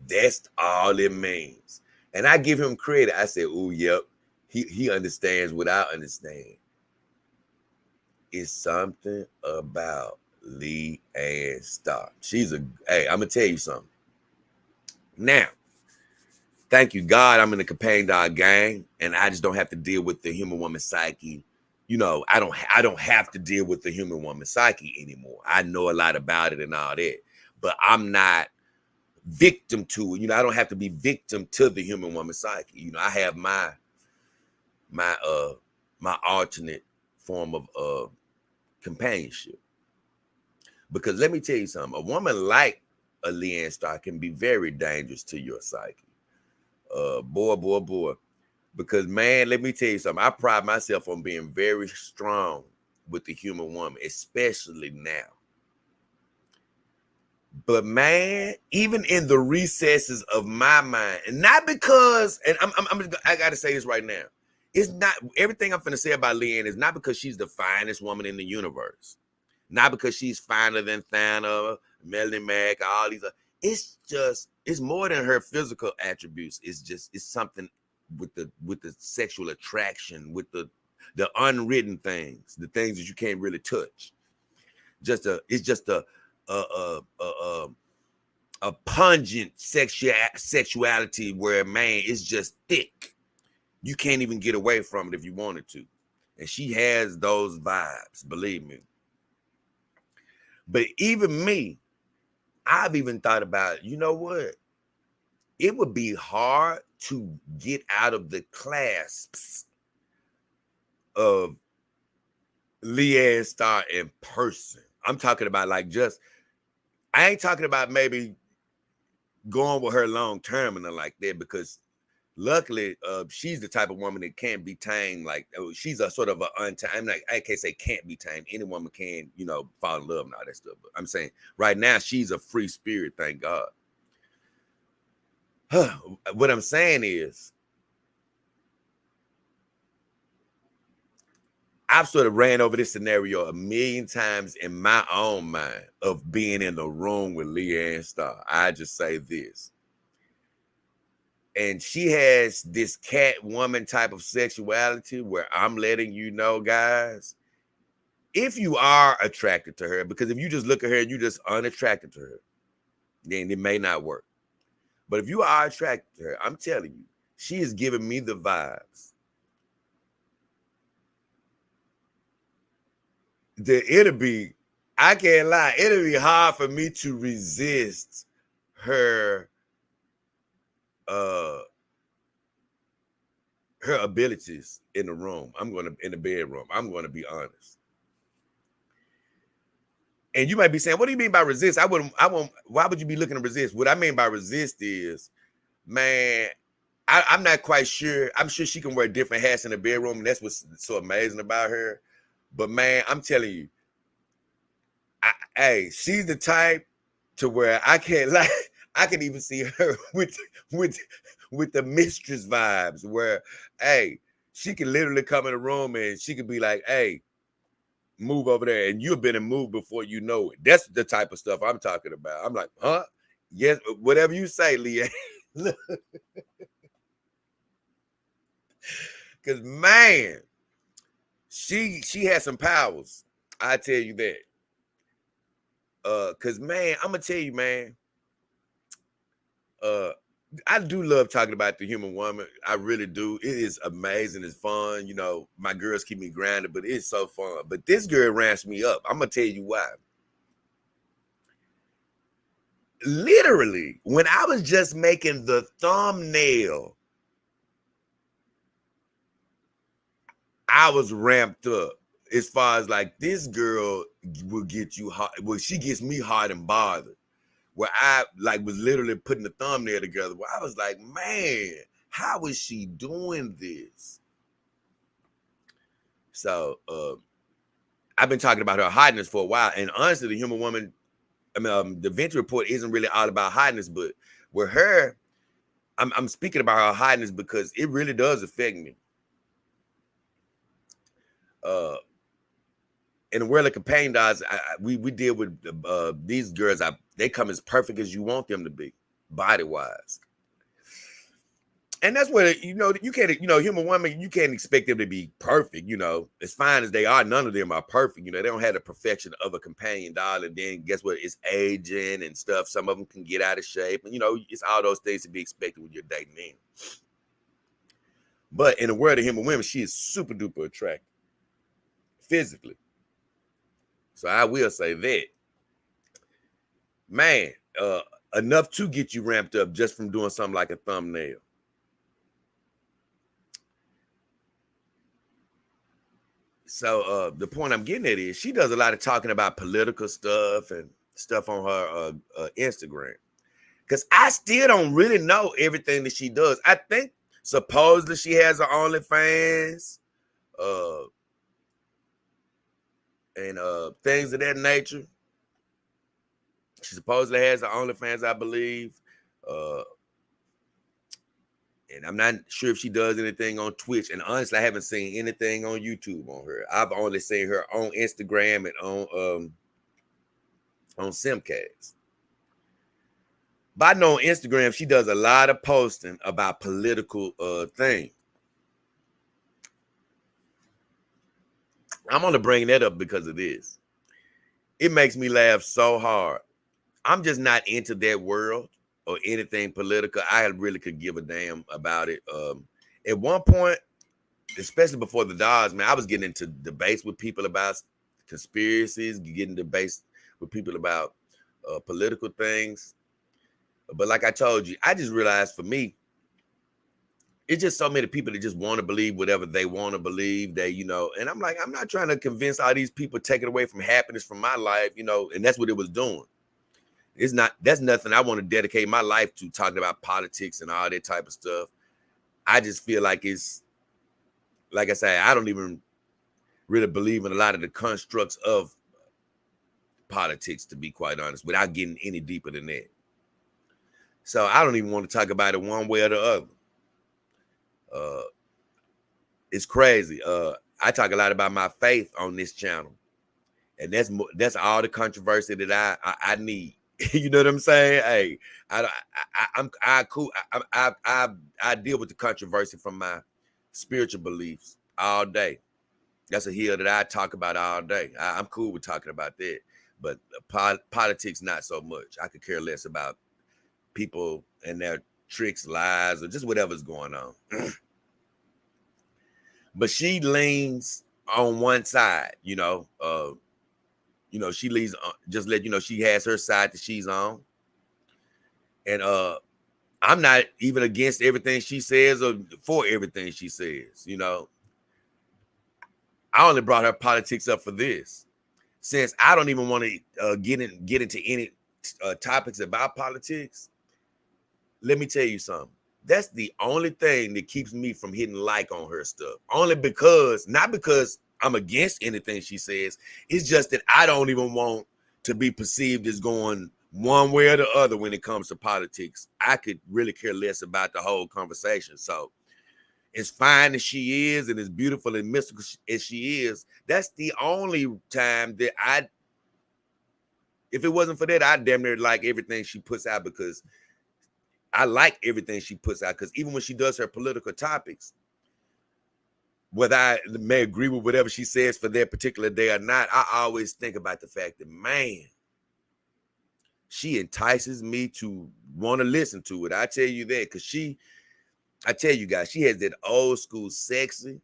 That's all it means. And I give him credit. I said, oh, yep, he understands what I understand. It's something about LeeAnn Star. Hey, I'm gonna tell you something. Now, thank you, God, I'm in the companion dog gang, and I just don't have to deal with the human woman psyche. You know, I don't have to deal with the human woman psyche anymore. I know a lot about it and all that, but I'm not victim to it. You know, I don't have to be victim to the human woman psyche. You know, I have my alternate form of companionship. Because let me tell you something, a woman like a LeeAnn Star can be very dangerous to your psyche. Boy. Because man, let me tell you something. I pride myself on being very strong with the human woman, especially now. But man, even in the recesses of my mind, and not because, and I gotta say this right now. It's not everything I'm finna say about LeeAnn is not because she's the finest woman in the universe. Not because she's finer than Thana, Melanie Mac, all these. It's more than her physical attributes. It's something with the sexual attraction, with the unwritten things, the things that you can't really touch. It's just a pungent sexuality where, man, it's just thick. You can't even get away from it if you wanted to. And she has those vibes, believe me. But even me, I've even thought about, you know what? It would be hard to get out of the clasps of LeeAnn Star in person. I'm talking about I ain't talking about maybe going with her long term and like that, because luckily she's the type of woman that can't be tamed. Like, she's a sort of untamed, like, I can't say can't be tamed. Any woman can, you know, fall in love and all that stuff. But I'm saying right now she's a free spirit, thank God. What I'm saying is, I've sort of ran over this scenario a million times in my own mind of being in the room with LeeAnn Star. I just say this. And she has this cat woman type of sexuality where I'm letting you know, guys, if you are attracted to her, because if you just look at her and you're just unattracted to her, then it may not work. But if you are attracted to her, I'm telling you, she is giving me the vibes. I can't lie, it'll be hard for me to resist her her abilities in the room. In the bedroom. I'm gonna be honest. And you might be saying, what do you mean by resist? Why would you be looking to resist? What I mean by resist is, man, I'm not quite sure. I'm sure she can wear different hats in the bedroom, and that's what's so amazing about her. But man, I'm telling you, hey, she's the type to where I can't lie. I can even see her with the mistress vibes, where, hey, she can literally come in the room and she could be like, hey, move over there, and you've been in move before you know it. That's the type of stuff I'm talking about. I'm like, huh? Yes, whatever you say, LeeAnn. Because man, she has some powers. I tell you that. Because man, I'm gonna tell you, man. I do love talking about the human woman. I really do. It is amazing. It's fun. You know, my girls keep me grounded, but it's so fun. But this girl ramps me up. I'm gonna tell you why. Literally, when I was just making the thumbnail, I was ramped up. As far as like, this girl will get you hot. Well, she gets me hot and bothered. Where I like was literally putting the thumbnail together. Where I was like, man, how is she doing this? So I've been talking about her hotness for a while, and honestly, the Human Woman, the Venti Report isn't really all about hotness, but with her, I'm speaking about her hotness because it really does affect me. In the world of companion dogs, we deal with these girls. They come as perfect as you want them to be, body wise. And that's what, you can't, Human Woman, you can't expect them to be perfect, as fine as they are. None of them are perfect. They don't have the perfection of a companion dog. And then guess what? It's aging and stuff. Some of them can get out of shape. And, it's all those things to be expected when you're dating in. But in the world of Human Women, she is super duper attractive physically. So I will say that. Man, enough to get you ramped up just from doing something like a thumbnail. So the point I'm getting at is she does a lot of talking about political stuff and stuff on her Instagram. Because I still don't really know everything that she does. I think supposedly she has her OnlyFans and things of that nature. She supposedly has her OnlyFans, I believe. And I'm not sure if she does anything on Twitch. And honestly, I haven't seen anything on YouTube on her. I've only seen her on Instagram and on Simcast. But I know on Instagram, she does a lot of posting about political things. I'm only bringing that up because of this. It makes me laugh so hard. I'm just not into that world or anything political. I really could give a damn about it. At one point, especially before the dogs, man, I was getting into debates with people about conspiracies, getting debates with people about political things. But like I told you, I just realized for me, it's just so many people that just want to believe whatever they want to believe. And I'm like, I'm not trying to convince all these people, take it away from happiness from my life, and that's what it was doing. That's nothing I want to dedicate my life to, talking about politics and all that type of stuff. I just feel like it's, like I say, I don't even really believe in a lot of the constructs of politics, to be quite honest, without getting any deeper than that. So I don't even want to talk about it one way or the other. It's crazy. I talk a lot about my faith on this channel, and that's all the controversy that I need. You know what I'm saying? Hey, I deal with the controversy from my spiritual beliefs all day. That's a hill that I talk about all day. I'm cool with talking about that, but politics not so much. I could care less about people and their tricks, lies, or just whatever's going on. But she leans on one side, she leaves, just let she has her side that she's on. And I'm not even against everything she says or for everything she says, I only brought her politics up for this. Since I don't even want to get into any topics about politics, let me tell you something. That's the only thing that keeps me from hitting like on her stuff. Only because, not because I'm against anything she says. It's just that I don't even want to be perceived as going one way or the other when it comes to politics. I could really care less about the whole conversation. So as fine as she is and as beautiful and mystical as she is, that's the only time that if it wasn't for that, I'd damn near like everything she puts out, because I like everything she puts out, because even when she does her political topics, whether I may agree with whatever she says for that particular day or not, I always think about the fact that, man, she entices me to want to listen to it. I tell you that, because I tell you guys, she has that old school sexy,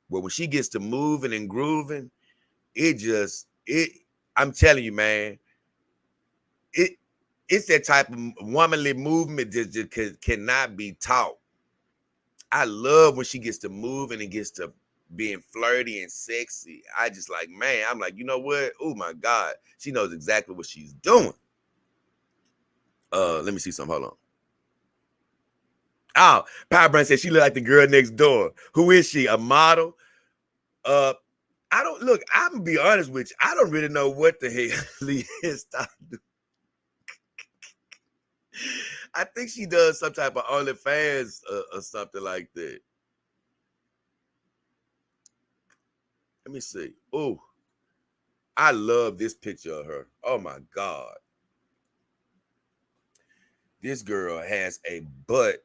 where when she gets to moving and grooving, I'm telling you, man, it's that type of womanly movement that just cannot be taught. I love when she gets to moving and gets to being flirty and sexy. I just like, man, I'm like, you know what? Oh my God, she knows exactly what she's doing. Let me see something. Hold on. Oh, Power Brand said she looked like the girl next door. Who is she? A model? I don't look. I'm gonna be honest with you. I don't really know what the hell LeeAnn Star do. I think she does some type of OnlyFans or something like that. Let me see. Oh, I love this picture of her. Oh my God. This girl has a butt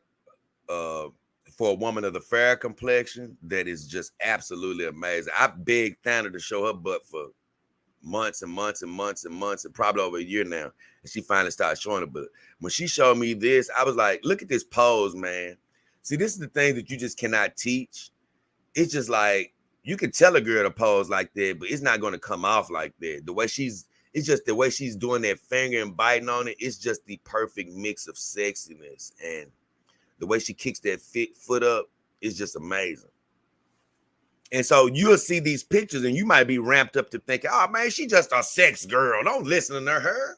for a woman of the fair complexion that is just absolutely amazing. I've begged Thaner to show her butt for months and months and months and months, and probably over a year now. And she finally started showing it. But when she showed me this, I was like, look at this pose, man. See, this is the thing that you just cannot teach. It's just like, you can tell a girl to pose like that, but it's not going to come off like that. It's just the way she's doing that finger and biting on it. It's just the perfect mix of sexiness. And the way she kicks that foot up is just amazing. And so you'll see these pictures and you might be ramped up to thinking, oh man, she just a sex girl. Don't listen to her.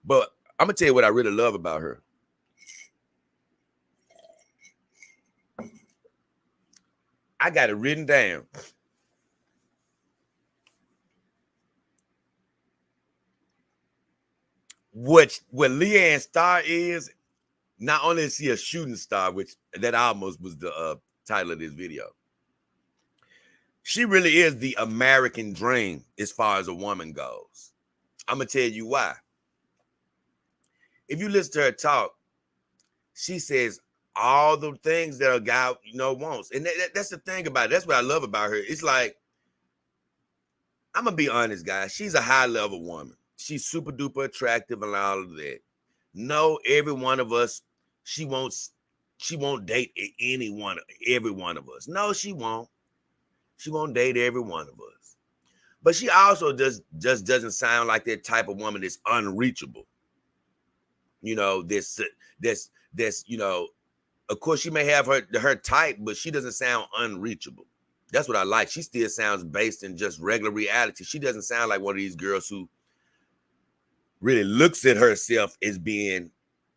But I'm gonna tell you what I really love about her. I got it written down. What LeeAnn Star is, not only is she a shooting star, which that almost was the title of this video. She really is the American dream as far as a woman goes. I'm gonna tell you why. If you listen to her talk, she says all the things that a guy wants, and that's the thing about it. That's what I love about her. It's like, I'm gonna be honest, guys. She's a high level woman. She's super duper attractive and all of that. No, every one of us, she won't date every one of us. No, she won't. She won't date every one of us. But she also just doesn't sound like that type of woman that's unreachable. This, of course she may have her type, but she doesn't sound unreachable. That's what I like. She still sounds based in just regular reality. She doesn't sound like one of these girls who really looks at herself as being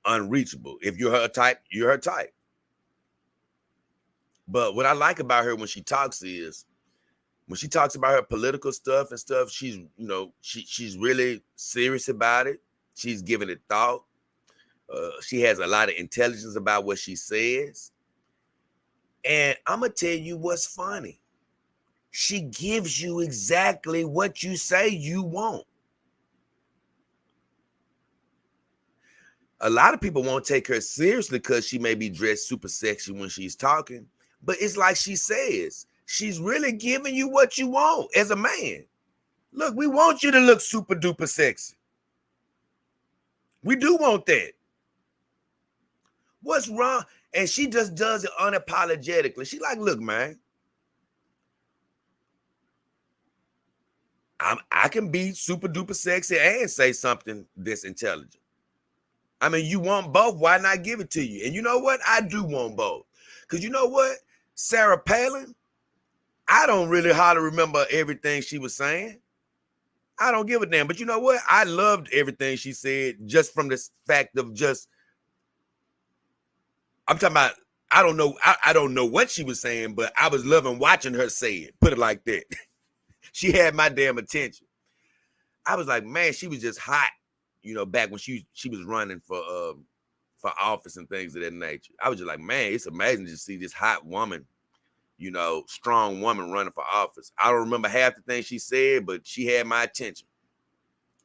unreachable. If you're her type, you're her type. But what I like about her when she talks is, when she talks about her political stuff and stuff, she's really serious about it. She's giving it thought. She has a lot of intelligence about what she says. And I'm going to tell you what's funny. She gives you exactly what you say you want. A lot of people won't take her seriously because she may be dressed super sexy when she's talking. But it's like she says, she's really giving you what you want as a man. Look, we want you to look super duper sexy. We do want that. What's wrong? And she just does it unapologetically. She like, look, man, I can be super duper sexy and say something that's intelligent. I mean, you want both. Why not give it to you? And you know what? I do want both. Because you know what? Sarah Palin, I don't really hardly remember everything she was saying. I don't give a damn. But you know what? I loved everything she said just from the fact of I'm talking about, I don't know what she was saying, but I was loving watching her say it. Put it like that. She had my damn attention. I was like, man, she was just hot, back when she was running for office and things of that nature. I was just like, man, it's amazing to see this hot woman, strong woman running for office. I don't remember half the things she said, but she had my attention.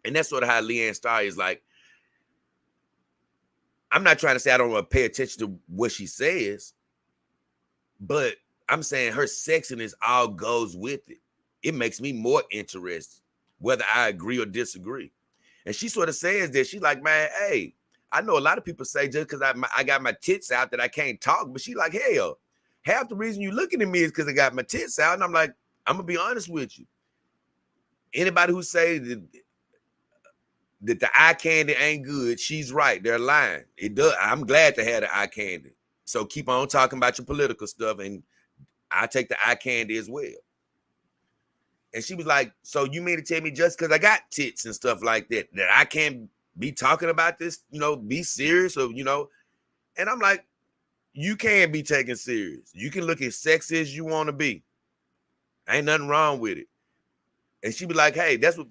And that's sort of how LeeAnn Star is. Like, I'm not trying to say I don't want to pay attention to what she says, but I'm saying her sexiness all goes with it. It makes me more interested, whether I agree or disagree. And she sort of says that. She's like, man, hey, I know a lot of people say just because I got my tits out that I can't talk, but she like, hell, half the reason you looking at me is because I got my tits out. And I'm like, I'm going to be honest with you. Anybody who say that the eye candy ain't good, she's right. They're lying. It does. I'm glad to have the eye candy. So keep on talking about your political stuff, and I take the eye candy as well. And she was like, so you mean to tell me just because I got tits and stuff like that I can't be talking about this, be serious or, And I'm like, you can be taken serious. You can look as sexy as you want to be. Ain't nothing wrong with it. And she be like, hey, that's what,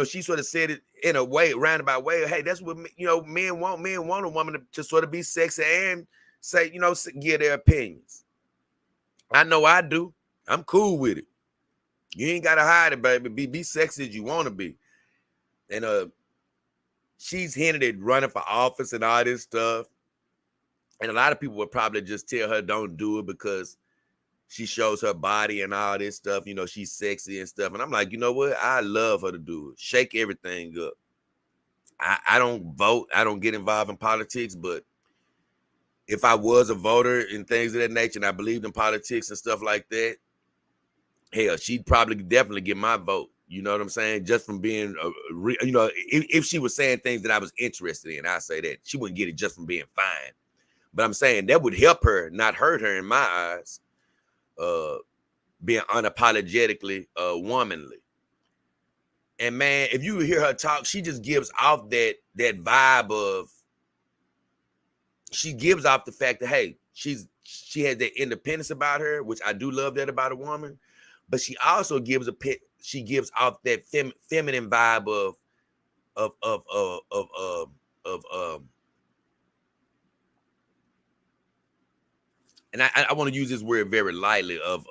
she sort of said it in a way, roundabout way. Hey, that's what, men want. Men want a woman to sort of be sexy and say, give their opinions. I know I do. I'm cool with it. You ain't got to hide it, baby. Be sexy as you want to be. And she's hinted at running for office and all this stuff. And a lot of people would probably just tell her don't do it because she shows her body and all this stuff. She's sexy and stuff. And I'm like, you know what? I love her to do it. Shake everything up. I don't vote. I don't get involved in politics. But if I was a voter and things of that nature and I believed in politics and stuff like that, hell, she'd probably definitely get my vote. You know what I'm saying? Just from being, if she was saying things that I was interested in, I say that. She wouldn't get it just from being fine. But I'm saying that would help her, not hurt her in my eyes, being unapologetically womanly. And man, if you hear her talk, she just gives off that vibe of, she gives off the fact that, hey, she has that independence about her, which I do love that about a woman. But she also gives off that feminine vibe and I want to use this word very lightly, of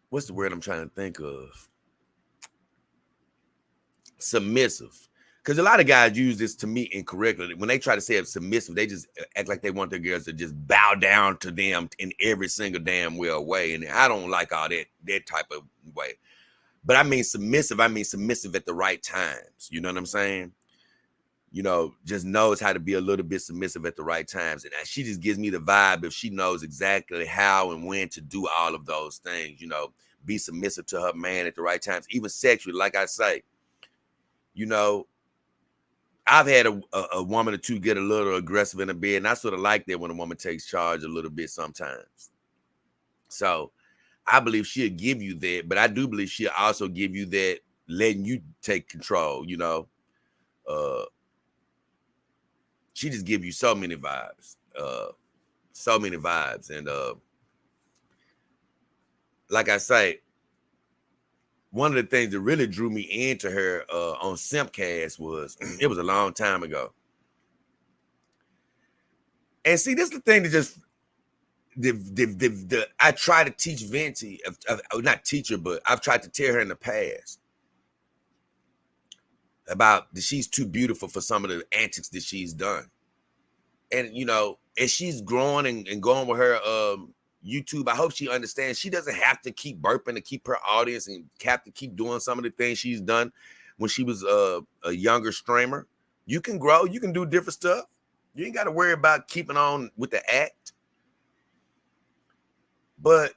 what's the word I'm trying to think of? Submissive. Because a lot of guys use this to me incorrectly. When they try to say it's submissive, they just act like they want their girls to just bow down to them in every single damn way. And I don't like all that type of way. But I mean submissive at the right times. You know what I'm saying? Just knows how to be a little bit submissive at the right times. And she just gives me the vibe if she knows exactly how and when to do all of those things, be submissive to her man at the right times, even sexually. Like I say, I've had a woman or two get a little aggressive in the bed, and I sort of like that when a woman takes charge a little bit sometimes. So I believe she'll give you that, but I do believe she'll also give you that letting you take control, she just gives you so many vibes. And like I say, one of the things that really drew me into her on Simpcast was, it was a long time ago. And see, this is the thing that just, I try to teach Venti, not teach her, but I've tried to tell her in the past about that she's too beautiful for some of the antics that she's done. And, as she's growing and going with her YouTube, I hope she understands she doesn't have to keep burping to keep her audience and have to keep doing some of the things she's done when she was a younger streamer. You can grow, you can do different stuff. You ain't got to worry about keeping on with the act. But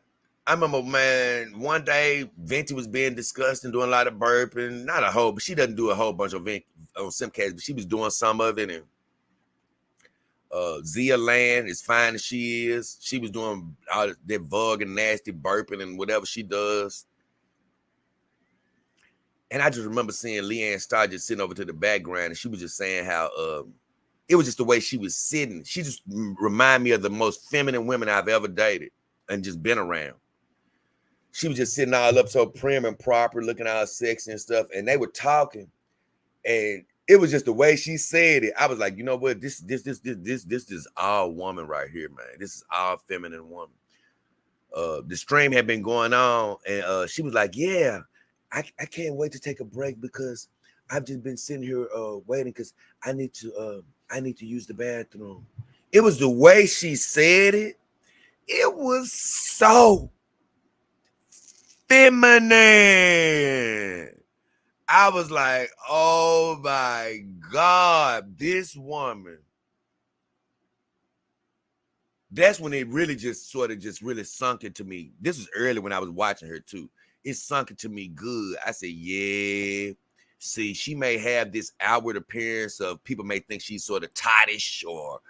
I remember, man, one day Venti was being discussed and doing a lot of burping. Not a whole, but she doesn't do a whole bunch of on Simcast, but she was doing some of it. And LeeAnn, as fine as she is, she was doing all that vulgar, nasty burping and whatever she does. And I just remember seeing LeeAnn Star just sitting over to the background, and she was just saying how it was just the way she was sitting. She just reminded me of the most feminine women I've ever dated and just been around. She was just sitting all up so prim and proper, looking all sexy and stuff. And they were talking, and it was just the way she said it. I was like, you know what? This is all woman right here, man. This is all feminine woman. The stream had been going on, and she was like, yeah, I can't wait to take a break because I've just been sitting here waiting because I need to use the bathroom. It was the way she said it. It was so feminine. I was like, oh my God, this woman. That's when it really just really sunk into me. This was early when I was watching her too. It sunk into me good. I said, yeah. See, she may have this outward appearance of people may think she's sort of tightish or,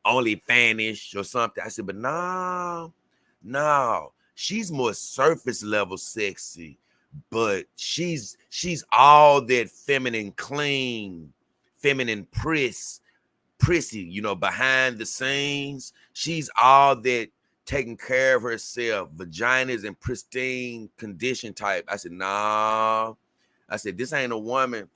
only fanish or something. I said, but no, she's more surface level sexy, but she's all that feminine, clean, feminine prissy, you know, behind the scenes. She's all that taking care of herself, vaginas in pristine condition type. I said, nah. I said, this ain't a woman.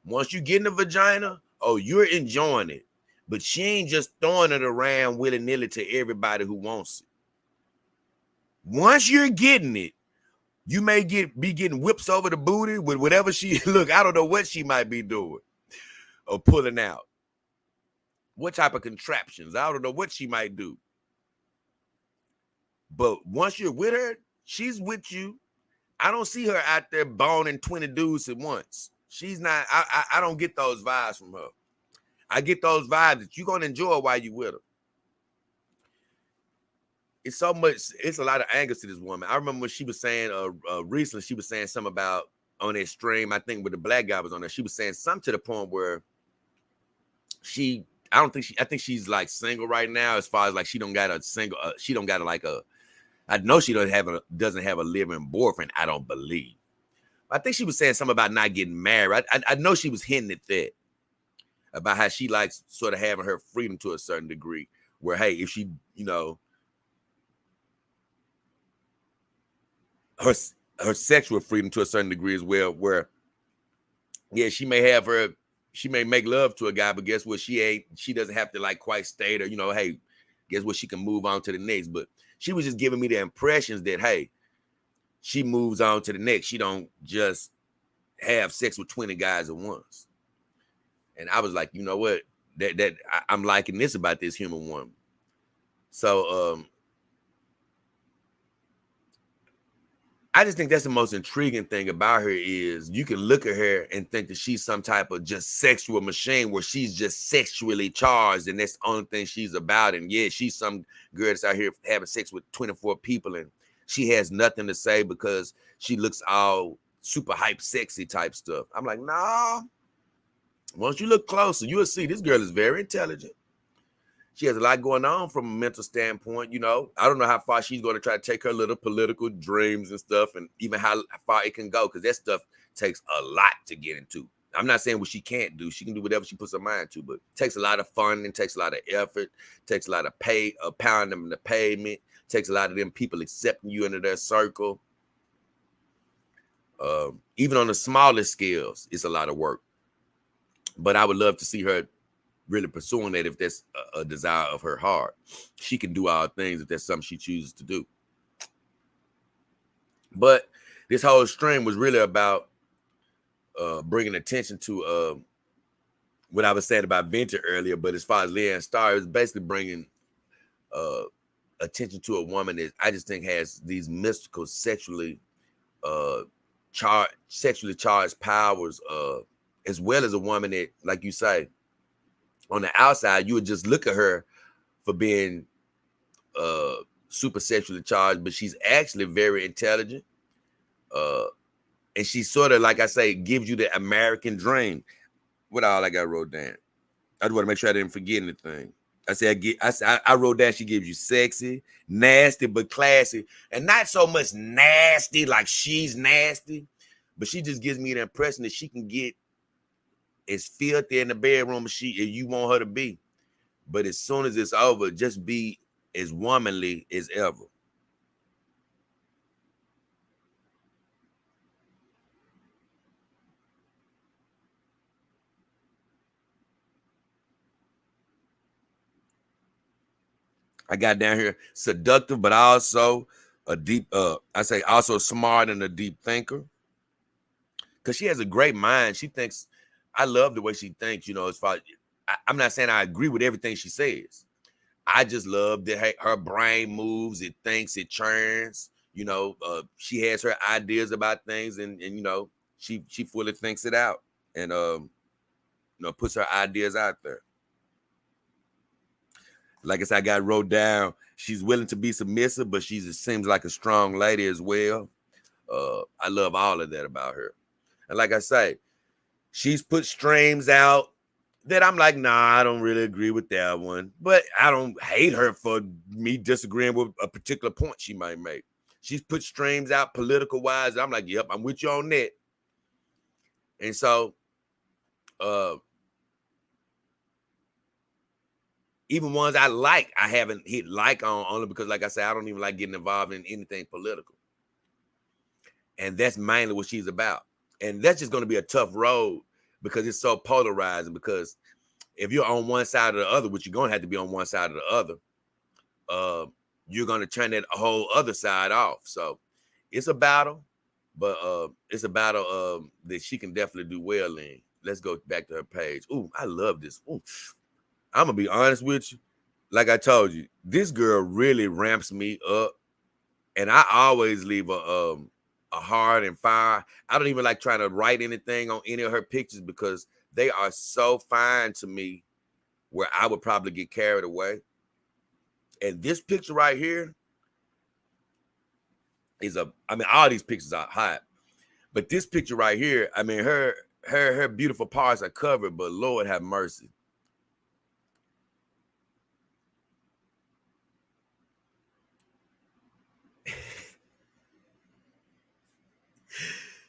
Once you get in the vagina, oh, you're enjoying it. But she ain't just throwing it around willy-nilly to everybody who wants it. Once you're getting it, you may be getting whips over the booty with whatever she, look, I don't know what she might be doing or pulling out. What type of contraptions? I don't know what she might do. But once you're with her, she's with you. I don't see her out there boning 20 dudes at once. She's not, I don't get those vibes from her. I get those vibes that you're going to enjoy while you're with her. It's so much, it's a lot of angles to this woman. I remember when she was saying, recently, she was saying something about on that stream, I think with the black guy was on there, she was saying something to the point where I think she's like single right now, as far as like she don't got I know she doesn't have a living boyfriend, I don't believe. I think she was saying something about not getting married. I know she was hinting at that, about how she likes sort of having her freedom to a certain degree, where, hey, if she, you know, her sexual freedom to a certain degree as well, where, yeah, she may make love to a guy, but guess what? She doesn't have to like quite stay there, you know, hey, guess what? She can move on to the next. But she was just giving me the impressions that, hey, she moves on to the next. She don't just have sex with 20 guys at once. And I was like, you know what? I'm liking this about this human woman. So I just think that's the most intriguing thing about her is you can look at her and think that she's some type of just sexual machine where she's just sexually charged and that's the only thing she's about. And yeah, she's some girl that's out here having sex with 24 people and she has nothing to say because she looks all super hype, sexy type stuff. I'm like, nah. Once you look closer, you'll see this girl is very intelligent. She has a lot going on from a mental standpoint, you know. I don't know how far she's going to try to take her little political dreams and stuff and even how far it can go because that stuff takes a lot to get into. I'm not saying what she can't do. She can do whatever she puts her mind to, but it takes a lot of fun and takes a lot of effort, takes a lot of pounding them in the pavement, takes a lot of them people accepting you into their circle. Even on the smallest scales, it's a lot of work. But I would love to see her really pursuing that if that's a desire of her heart. She can do all things if that's something she chooses to do. But this whole stream was really about bringing attention to what I was saying about Venti earlier. But as far as LeeAnn Star, it was basically bringing attention to a woman that I just think has these mystical, sexually charged powers, as well as a woman that, like you say, on the outside, you would just look at her for being super sexually charged, but she's actually very intelligent. And she sort of, like I say, gives you the American dream. What all I got wrote down? I just want to make sure I didn't forget anything. I wrote down she gives you sexy, nasty, but classy. And not so much nasty like she's nasty, but she just gives me the impression that she can get as filthy in the bedroom as you want her to be. But as soon as it's over, just be as womanly as ever. I got down here seductive, but also a deep, also smart and a deep thinker. Because she has a great mind. She thinks, I love the way she thinks, you know, as far I'm not saying I agree with everything she says. I just love that her brain moves, it thinks, it churns. You know, she has her ideas about things and you know, she fully thinks it out and you know, puts her ideas out there. Like I said, I got wrote down, she's willing to be submissive, but she seems like a strong lady as well. I love all of that about her. And like I say, she's put streams out that I'm like, nah, I don't really agree with that one. But I don't hate her for me disagreeing with a particular point she might make. She's put streams out political wise. I'm like, yep, I'm with you on that. And so even ones I like, I haven't hit like on, only because, like I said, I don't even like getting involved in anything political. And that's mainly what she's about. And that's just going to be a tough road because it's so polarizing. Because if you're on one side or the other, which you're going to have to be on one side or the other, you're going to turn that whole other side off. So it's a battle, but it's a battle that she can definitely do well in. Let's go back to her page. Ooh, I love this. Ooh. I'm going to be honest with you. Like I told you, this girl really ramps me up. And I always leave a heart and fire. I don't even like trying to write anything on any of her pictures because they are so fine to me where I would probably get carried away. And this picture right here is all these pictures are hot, but this picture right here, I mean, her beautiful parts are covered, but Lord have mercy.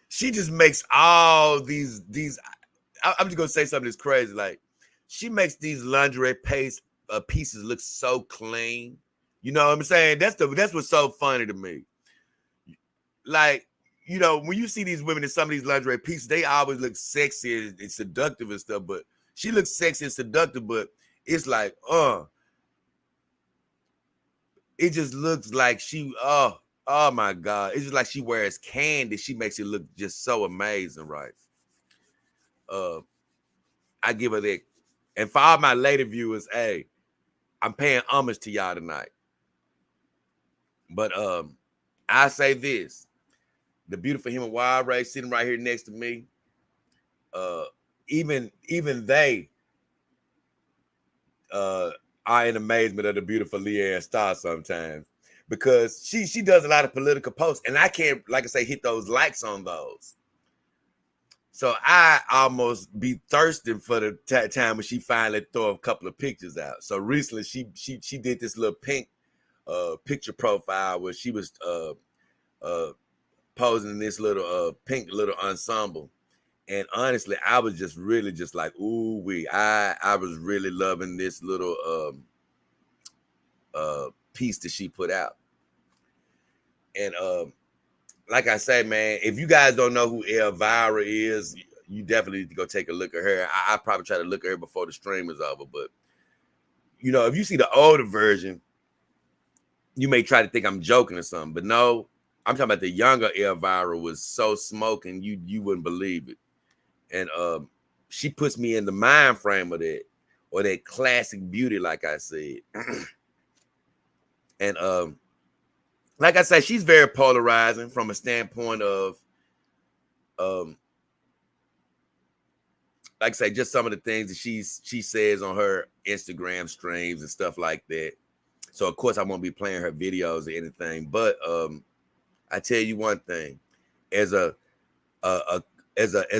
She just makes all these I'm just gonna say something that's crazy. Like, she makes these lingerie pieces look so clean. You know what I'm saying? That's what's so funny to me. Like, you know, when you see these women in some of these lingerie pieces, they always look sexy and seductive and stuff. But she looks sexy and seductive, but it's like, it just looks like she, oh my God. It's just like she wears candy. She makes it look just so amazing, right? I give her that. And for all my lady viewers, hey, I'm paying homage to y'all tonight. But I say this. The beautiful human wild race sitting right here next to me. Even they are in amazement of the beautiful LeeAnn Star sometimes. Because she does a lot of political posts. And I can't, like I say, hit those likes on those. So I almost be thirsting for the time when she finally throw a couple of pictures out. So recently she did this little pink picture profile where she was posing in this little pink little ensemble. And honestly, I was just really just like, ooh wee. I was really loving this little piece that she put out. And like I say, man, if you guys don't know who Elvira is, you definitely need to go take a look at her. I probably try to look at her before the stream is over. But, you know, if you see the older version, you may try to think I'm joking or something. But no, I'm talking about the younger Elvira was so smoking, you wouldn't believe it. And she puts me in the mind frame of that, or that classic beauty, like I said. And like I said, she's very polarizing from a standpoint of, like I say, just some of the things that she says on her Instagram streams and stuff like that. So of course I won't be playing her videos or anything. But I tell you one thing, as a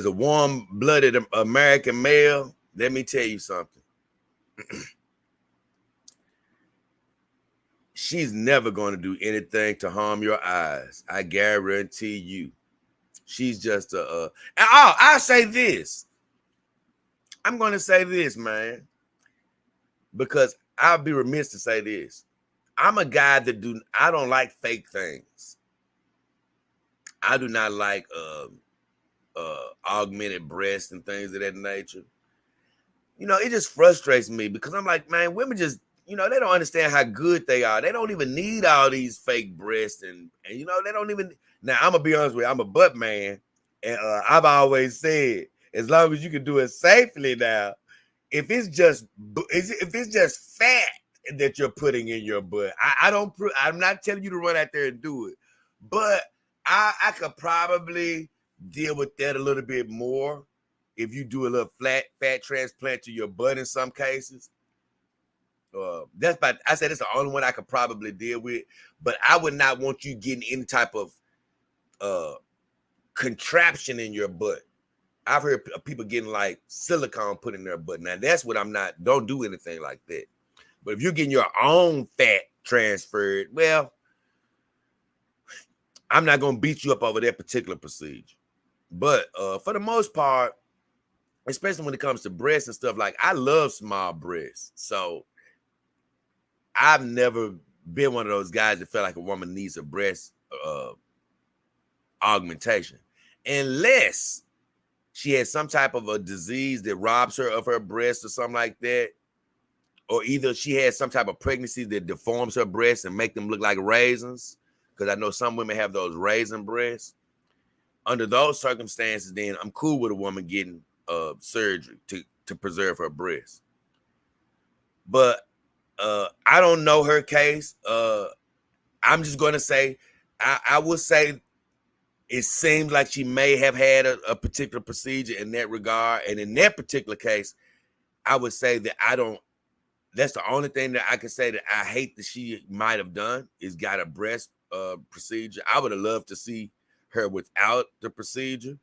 warm-blooded American male, let me tell you something. She's never going to do anything to harm your eyes. I guarantee you. She's just I'll say this. I'm going to say this, man, because I'll be remiss to say this. I'm a guy that I don't like fake things. I do not like augmented breasts and things of that nature. You know, it just frustrates me because I'm like, man, women just, you know, they don't understand how good they are. They don't even need all these fake breasts and you know, they don't even. Now, I'm gonna be honest with you, I'm a butt man, and I've always said, as long as you can do it safely now, if it's just fat that you're putting in your butt, I'm not telling you to run out there and do it, but I could probably deal with that a little bit more if you do a little fat transplant to your butt in some cases. I said it's the only one I could probably deal with, but I would not want you getting any type of contraption in your butt. I've heard people getting like silicone put in their butt. Now that's what don't do anything like that. But if you're getting your own fat transferred, well, I'm not gonna beat you up over that particular procedure. But for the most part, especially when it comes to breasts and stuff, like I love small breasts. So I've never been one of those guys that felt like a woman needs a breast augmentation, unless she has some type of a disease that robs her of her breast or something like that, or either she has some type of pregnancy that deforms her breasts and make them look like raisins, because I know some women have those raisin breasts. Under those circumstances, then I'm cool with a woman getting surgery to preserve her breasts. But I don't know her case. I'm just going to say, I would say it seems like she may have had a particular procedure in that regard. And in that particular case, I would say that that's the only thing that I can say that I hate that she might have done is got a breast procedure. I would have loved to see her without the procedure,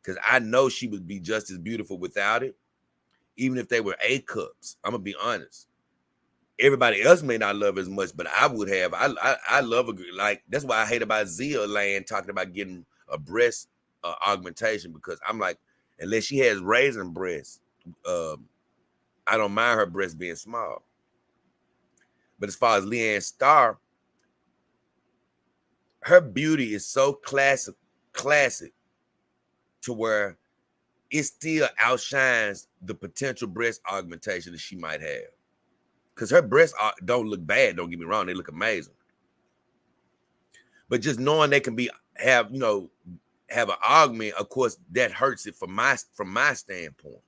because I know she would be just as beautiful without it, even if they were A cups. I'm going to be honest. Everybody else may not love as much, but I would have. I love a girl. Like, that's why I hate about LeeAnn talking about getting a breast augmentation, because I'm like, unless she has raisin breasts, I don't mind her breasts being small. But as far as LeeAnn Star, her beauty is so classic to where it still outshines the potential breast augmentation that she might have. Because her breasts don't look bad, don't get me wrong, they look amazing. But just knowing they can have an augment, of course, that hurts it from my standpoint.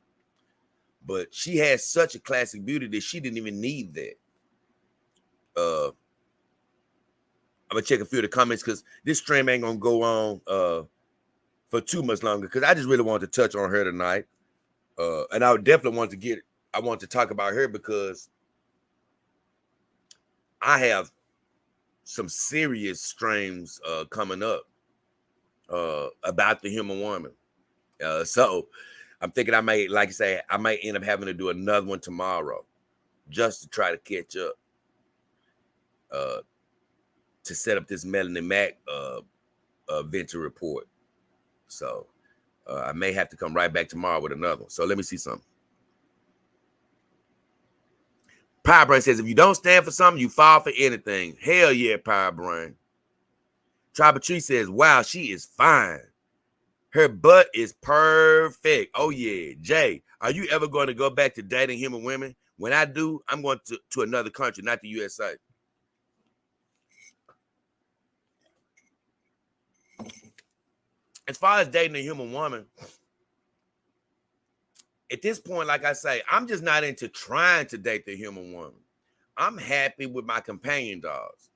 But she has such a classic beauty that she didn't even need that. I'm gonna check a few of the comments, because this stream ain't gonna go on for too much longer, because I just really wanted to touch on her tonight. And I would definitely want to talk about her, because I have some serious streams coming up about the human woman. So I'm thinking I might, like I say, I might end up having to do another one tomorrow just to try to catch up to set up this Melanin Mac Venti Report. So I may have to come right back tomorrow with another one. So let me see something. Power Brain says, if you don't stand for something, you fall for anything. Hell yeah, Power Brain. Tribal Tree says, wow, she is fine. Her butt is perfect. Oh yeah. Jay, are you ever going to go back to dating human women? When I do, I'm going to another country, not the USA. As far as dating a human woman, at this point, like I say, I'm just not into trying to date the human woman. I'm happy with my companion dogs.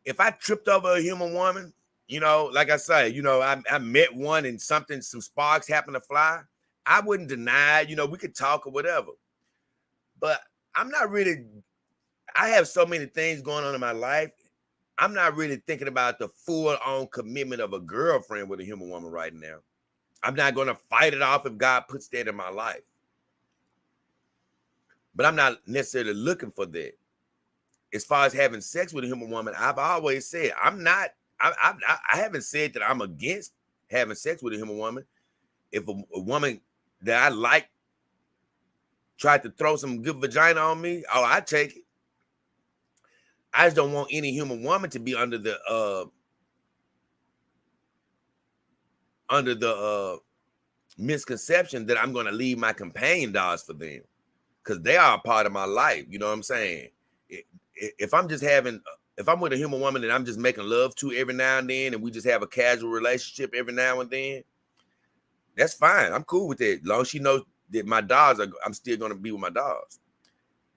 If I tripped over a human woman, like I say, I met one and some sparks happened to fly, I wouldn't deny, we could talk or whatever. But I'm not really, I have so many things going on in my life. I'm not really thinking about the full-on commitment of a girlfriend with a human woman right now. I'm not going to fight it off if God puts that in my life. But I'm not necessarily looking for that. As far as having sex with a human woman, I've always said I haven't said that I'm against having sex with a human woman. If a woman that I like tried to throw some good vagina on me, I take it. I just don't want any human woman to be under the misconception that I'm going to leave my companion dogs for them, because they are a part of my life. You know what I'm saying? If I'm with a human woman that I'm just making love to every now and then, and we just have a casual relationship every now and then, that's fine. I'm cool with it. As long as she knows that I'm still going to be with my dogs.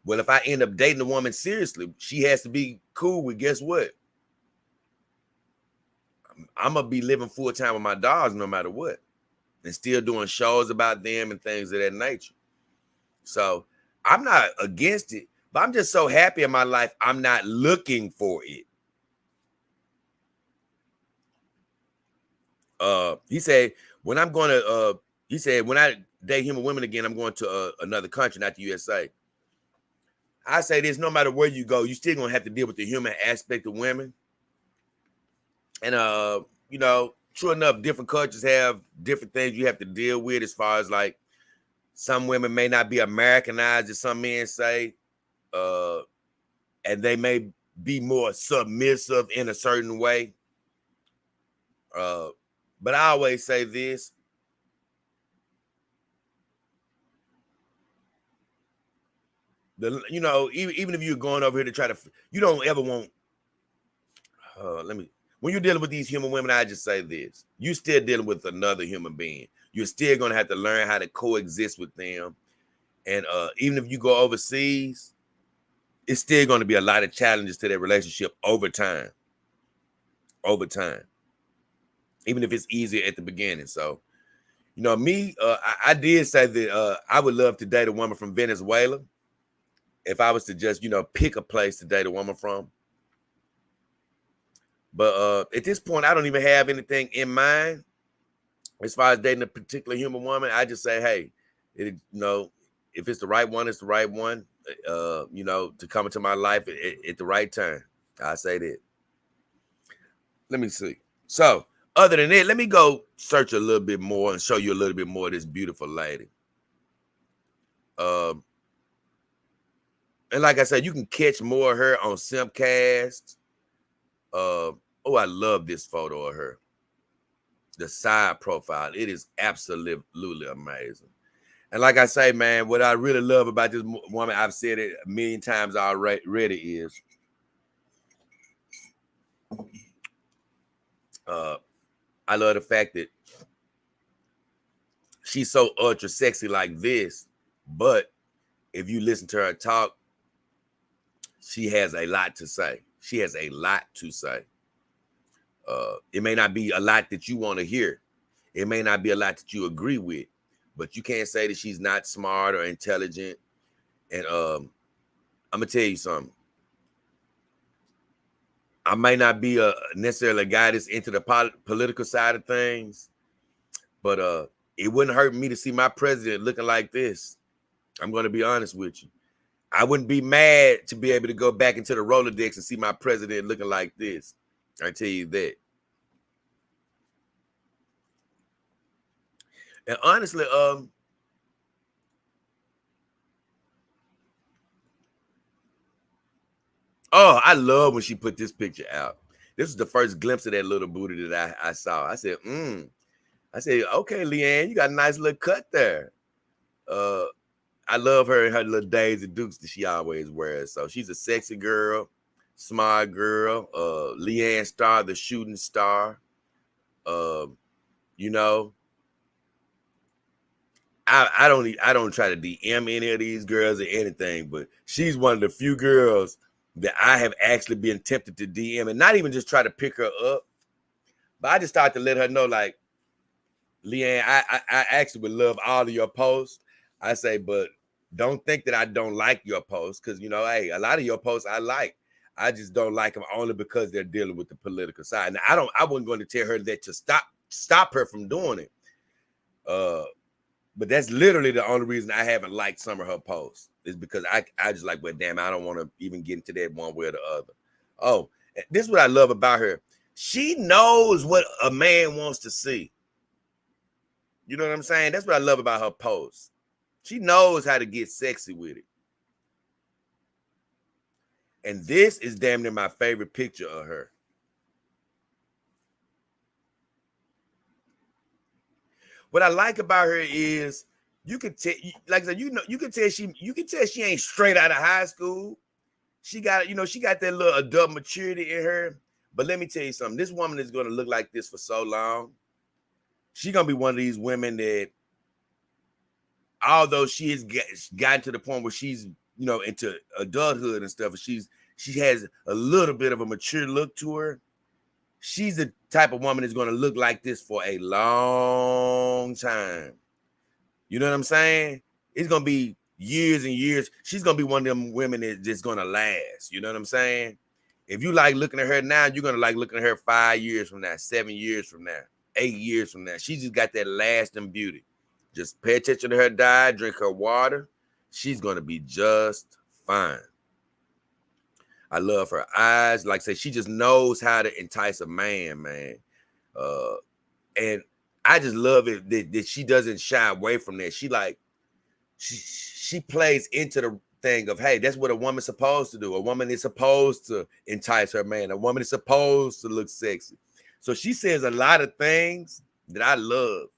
Well, if I end up dating a woman seriously, she has to be cool with, guess what? I'm going to be living full time with my dogs no matter what, and still doing shows about them and things of that nature. So I'm not against it, but I'm just so happy in my life, I'm not looking for it. He said, when I date human women again, I'm going to another country, not the USA. I say this, no matter where you go, you still going to have to deal with the human aspect of women. And true enough, different cultures have different things you have to deal with as far as like some women may not be Americanized, as some men say, and they may be more submissive in a certain way. But I always say this. Even if you're going over here to try to, you don't ever want, when you're dealing with these human women, I just say this. You still dealing with another human being. You're still going to have to learn how to coexist with them. And even if you go overseas, it's still going to be a lot of challenges to that relationship over time. Over time. Even if it's easier at the beginning. So, me, I did say that I would love to date a woman from Venezuela. If I was to just, pick a place to date a woman from. But at this point, I don't even have anything in mind as far as dating a particular human woman. I just say, hey, if it's the right one, it's the right one, to come into my life at the right time. I say that. Let me see. So other than that, let me go search a little bit more and show you a little bit more of this beautiful lady. And like I said, you can catch more of her on Simpcast. I love this photo of her. The side profile. It is absolutely amazing. And like I say, man, what I really love about this woman, I've said it a million times already, is I love the fact that she's so ultra sexy like this, but if you listen to her talk, she has a lot to say. She has a lot to say. It may not be a lot that you want to hear. It may not be a lot that you agree with, but you can't say that she's not smart or intelligent. And I'm gonna tell you something. I might not be necessarily a guy that's into the political side of things, but it wouldn't hurt me to see my president looking like this. I'm going to be honest with you. I wouldn't be mad to be able to go back into the Rolodex and see my president looking like this. I tell you that. And honestly, I love when she put this picture out. This is the first glimpse of that little booty that I saw. I said, okay, LeeAnn, you got a nice little cut there. I love her and her little Daisy Dukes that she always wears. So she's a sexy girl, smart girl. LeeAnn Star, the shooting star. I don't try to DM any of these girls or anything, but she's one of the few girls that I have actually been tempted to DM and not even just try to pick her up, but I just started to let her know, like, LeeAnn, I actually would love all of your posts. I say, but don't think that I don't like your posts, because hey, a lot of your posts I like. I just don't like them only because they're dealing with the political side. Now I wasn't going to tell her that to stop her from doing it. But that's literally the only reason I haven't liked some of her posts, is because I just like, well, damn, I don't want to even get into that one way or the other. Oh, this is what I love about her. She knows what a man wants to see. You know what I'm saying? That's what I love about her posts. She knows how to get sexy with it. And this is damn near my favorite picture of her. What I like about her is you can tell, like I said, you can tell she ain't straight out of high school. She got, she got that little adult maturity in her. But let me tell you something. This woman is going to look like this for so long. She's going to be one of these women that, although she has gotten to the point where she's, into adulthood and stuff, she has a little bit of a mature look to her. She's the type of woman that's going to look like this for a long time. You know what I'm saying? It's going to be years and years. She's going to be one of them women that's just going to last. You know what I'm saying? If you like looking at her now, you're going to like looking at her 5 years from now, 7 years from now, 8 years from now. She just got that lasting beauty. Just pay attention to her diet, drink her water. She's going to be just fine. I love her eyes. Like I say, she just knows how to entice a man, man. And I just love it that she doesn't shy away from that. She plays into the thing of, hey, that's what a woman's supposed to do. A woman is supposed to entice her man. A woman is supposed to look sexy. So she says a lot of things that I love.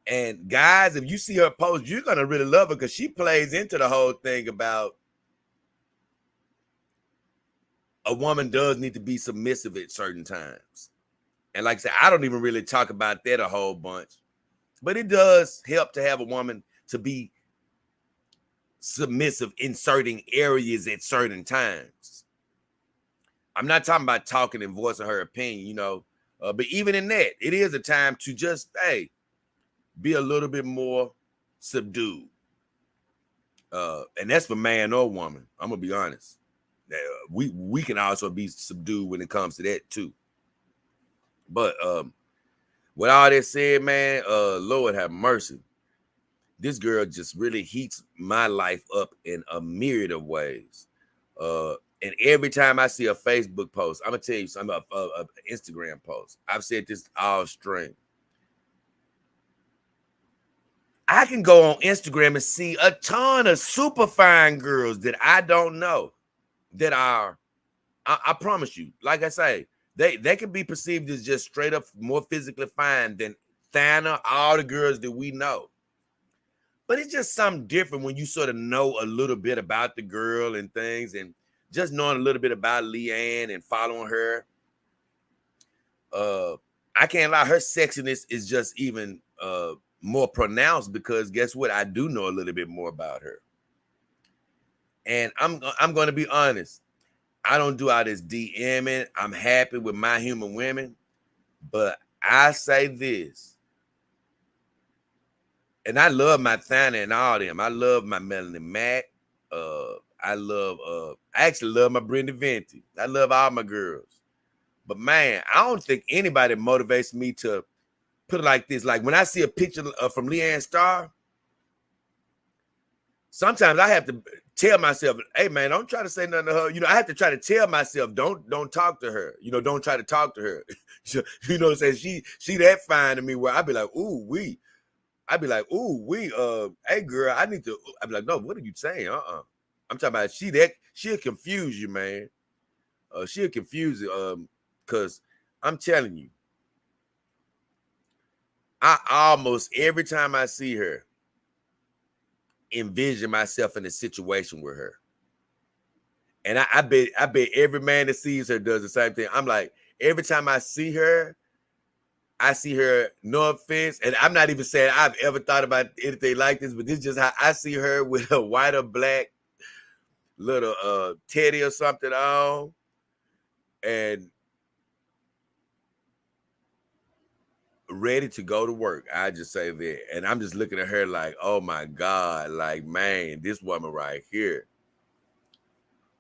And guys, if you see her post, you're gonna really love her because she plays into the whole thing about a woman does need to be submissive at certain times. And like I said, I don't even really talk about that a whole bunch, but it does help to have a woman to be submissive in certain areas at certain times. I'm not talking about talking and voicing her opinion, you know, but even in that, it is a time to just, hey, be a little bit more subdued. And that's for man or woman. I'm gonna be honest. We can also be subdued when it comes to that too. But with all that said, man, Lord have mercy. This girl just really heats my life up in a myriad of ways. And every time I see a Facebook post, I'm gonna tell you something, an Instagram post. I've said this all string. I can go on Instagram and see a ton of super fine girls that I don't know that are, I promise you, like I say, they can be perceived as just straight up more physically fine than Thana, all the girls that we know. But it's just something different when you sort of know a little bit about the girl and things, and just knowing a little bit about LeeAnn and following her. I can't lie, her sexiness is just even more pronounced because guess what? I do know a little bit more about her. And I'm going to be honest. I don't do all this DMing. I'm happy with my human women. But I say this. And I love my Thana and all them. I love my Melanie Mac. I actually love my Brittany Venti. I love all my girls. But man, I don't think anybody motivates me to put it like this. Like when I see a picture from LeeAnn Star, sometimes I have to tell myself, hey man, don't try to say nothing to her. You know, I have to try to tell myself, don't talk to her. You know, don't try to talk to her. You know what I'm saying? She that fine to me where I'd be like, I'd be like, hey girl, I need to. I'd be like, no, what are you saying? I'm talking about she'll confuse you, man. She'll confuse you. Cause I'm telling you, I almost every time I see her, envision myself in a situation with her. And I bet every man that sees her does the same thing. I'm like, every time I see her, no offense, and I'm not even saying I've ever thought about anything like this, but this is just how I see her with a white or black little teddy or something on. And ready to go to work. I just say that. And I'm just looking at her like, oh my God, like, man, this woman right here.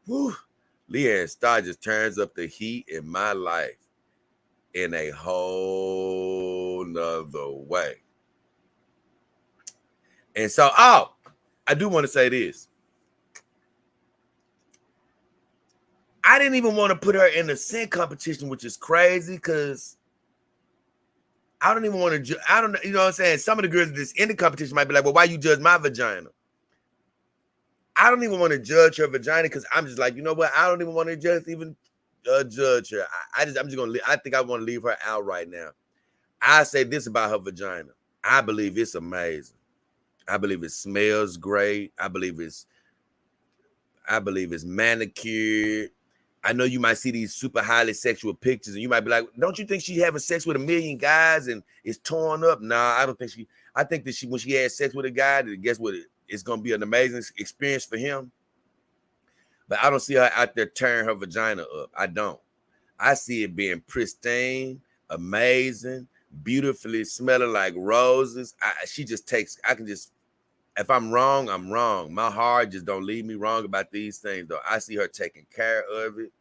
Whew. LeeAnn Star just turns up the heat in my life in a whole nother way. And so, I do want to say this. I didn't even want to put her in the scent competition, which is crazy because I don't even want to, I don't know, you know what I'm saying? Some of the girls that's in the competition might be like, well, why you judge my vagina? I don't even want to judge her vagina because I'm just like, you know what? I don't even want to just even judge her. I'm just going to, I think I want to leave her out right now. I say this about her vagina. I believe it's amazing. I believe it smells great. I believe it's manicured. I know you might see these super highly sexual pictures and you might be like, don't you think she's having sex with a million guys and it's torn up? Nah, I don't think I think that when she has sex with a guy, guess what? It's going to be an amazing experience for him. But I don't see her out there tearing her vagina up. I don't. I see it being pristine, amazing, beautifully smelling like roses. If I'm wrong, I'm wrong. My heart just don't lead me wrong about these things, though. I see her taking care of it.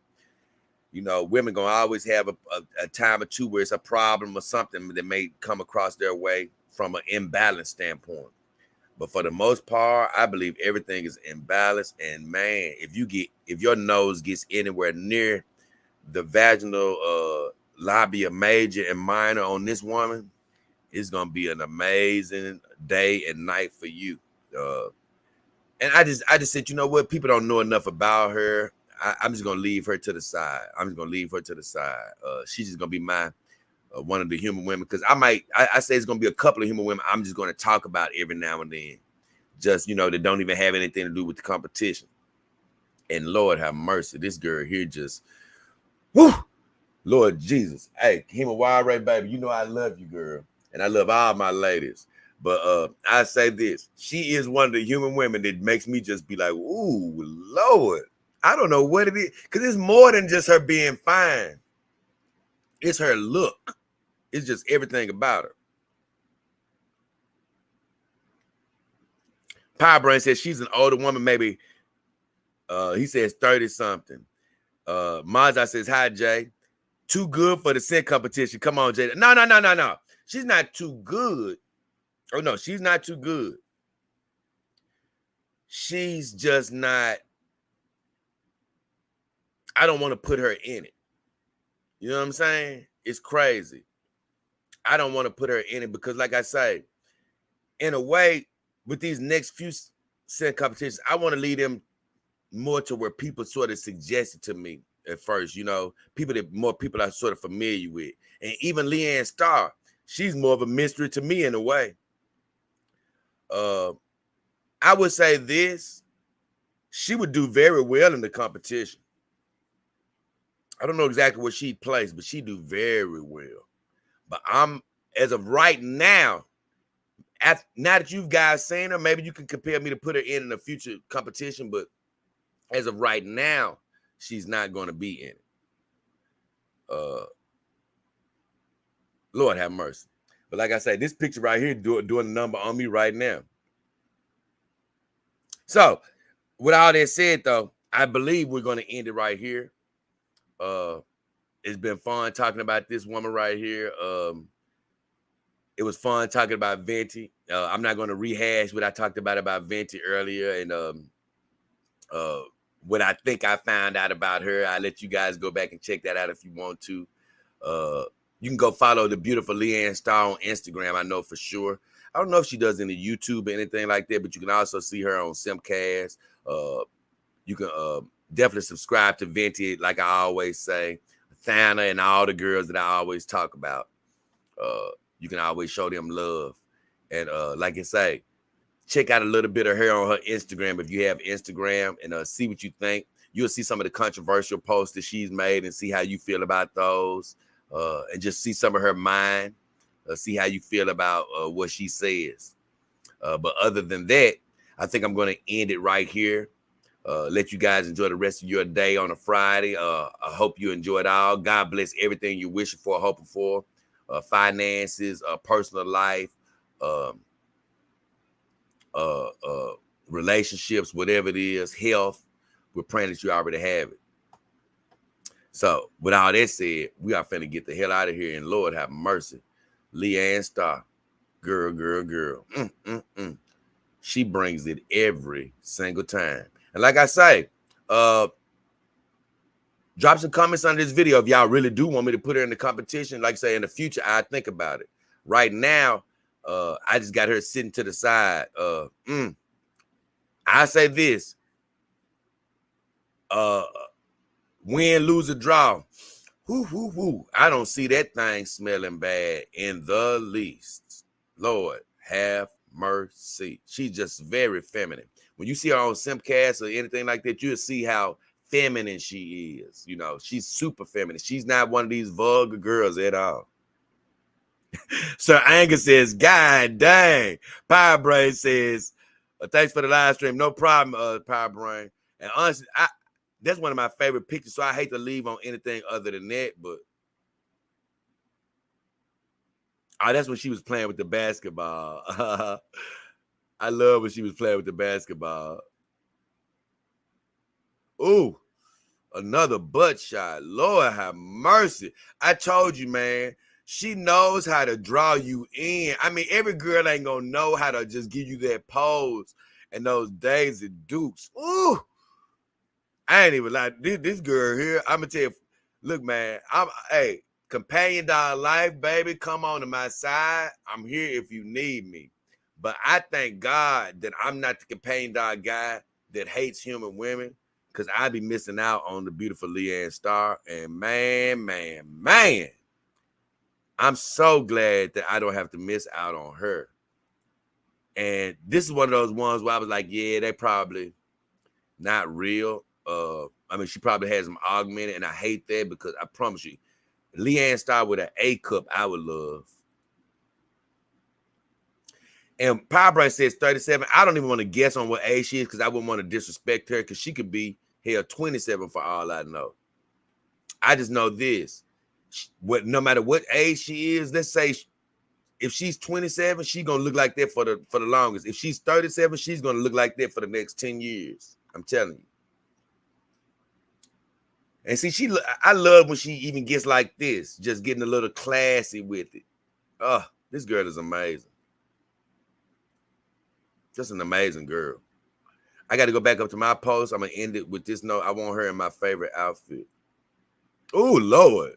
You know, women gonna always have a time or two where it's a problem or something that may come across their way from an imbalance standpoint. But for the most part, I believe everything is in balance. And man, if your nose gets anywhere near the vaginal labia major and minor on this woman, it's gonna be an amazing day and night for you. And I just said, you know what? People don't know enough about her. I'm just gonna leave her to the side. She's just gonna be my one of the human women, because I say it's gonna be a couple of human women I'm just gonna talk about every now and then, just that don't even have anything to do with the competition. And Lord have mercy, this girl here just, whoo, Lord Jesus. Hey, Hema Wild Ray, baby, you know I love you, girl, and I love all my ladies. But I say this, she is one of the human women that makes me just be like, ooh, Lord. I don't know what it is, because it's more than just her being fine. It's her look. It's just everything about her. Power Brain says she's an older woman, maybe. He says 30-something. Mazda says, hi, Jay. Too good for the scent competition. Come on, Jay. No. She's not too good. Oh, no, she's not too good. She's just not. I don't want to put her in it. You know what I'm saying? It's crazy. I don't want to put her in it because, like I say, in a way, with these next few scent competitions, I want to lead them more to where people sort of suggested to me at first, people that more people are sort of familiar with. And even LeeAnn Star, she's more of a mystery to me in a way. I would say this, she would do very well in the competition. I don't know exactly what she'd place, but she'd do very well. But as of right now, now that you guys seen her, maybe you can compare me to put her in a future competition, but as of right now, she's not going to be in it. Lord have mercy. But like I say, this picture right here doing a number on me right now. So, with all that said, though, I believe we're going to end it right here. It's been fun talking about this woman right here. It was fun talking about Venti. I'm not going to rehash what I talked about Venti earlier, and what I think I found out about her. I'll let you guys go back and check that out if you want to. You can go follow the beautiful LeeAnn Star on Instagram, I know for sure. I don't know if she does any YouTube or anything like that, but you can also see her on Simcast. You can definitely subscribe to Venti, like I always say. Thana and all the girls that I always talk about. You can always show them love. And like I say, check out a little bit of her on her Instagram if you have Instagram, and see what you think. You'll see some of the controversial posts that she's made and see how you feel about those, and just see some of her mind, see how you feel about what she says. But other than that, I think I'm going to end it right here. Let you guys enjoy the rest of your day on a Friday. I hope you enjoy it all. God bless everything you're wishing for, hoping for. Finances, personal life, relationships, whatever it is, health. We're praying that you already have it. So, with all that said, we are finna get the hell out of here, and Lord have mercy. LeeAnn Star, girl. She brings it every single time. And like I say, drop some comments on this video if y'all really do want me to put her in the competition. Like I say, in the future, I think about it. Right now, I just got her sitting to the side. I say this. Win, lose, or draw. I don't see that thing smelling bad in the least. Lord have mercy. She's just very feminine. When you see her on Simcast or anything like that, you'll see how feminine she is. She's super feminine. She's not one of these vulgar girls at all. Sir Angus says, God dang. Power Brain says, thanks for the live stream. No problem, Power Brain. And honestly, that's one of my favorite pictures, so I hate to leave on anything other than that, but that's when she was playing with the basketball. I love when she was playing with the basketball. Ooh, another butt shot. Lord have mercy. I told you, man, She knows how to draw you in. I mean, every girl ain't gonna know how to just give you that pose and those Daisy Dukes. Ooh, I ain't even like this girl here. I'm gonna tell you, look, man, hey, companion dog life, baby. Come on to my side. I'm here if you need me. But I thank God that I'm not the companion dog guy that hates human women, because I'd be missing out on the beautiful LeeAnn Star. And man, I'm so glad that I don't have to miss out on her. And this is one of those ones where I was like, yeah, they probably not real. I mean, she probably has them augmented, and I hate that, because I promise you, LeeAnn Star with an A cup, I would love. And Power Brand says 37. I don't even want to guess on what age she is, because I wouldn't want to disrespect her, because she could be 27 for all I know. I just know this. No matter what age she is, let's say if she's 27, she's gonna look like that for the longest. If she's 37, she's gonna look like that for the next 10 years. I'm telling you. And see, I love when she even gets like this, just getting a little classy with it. Oh, this girl is amazing. Just an amazing girl. I got to go back up to my post. I'm going to end it with this note. I want her in my favorite outfit. Oh, Lord.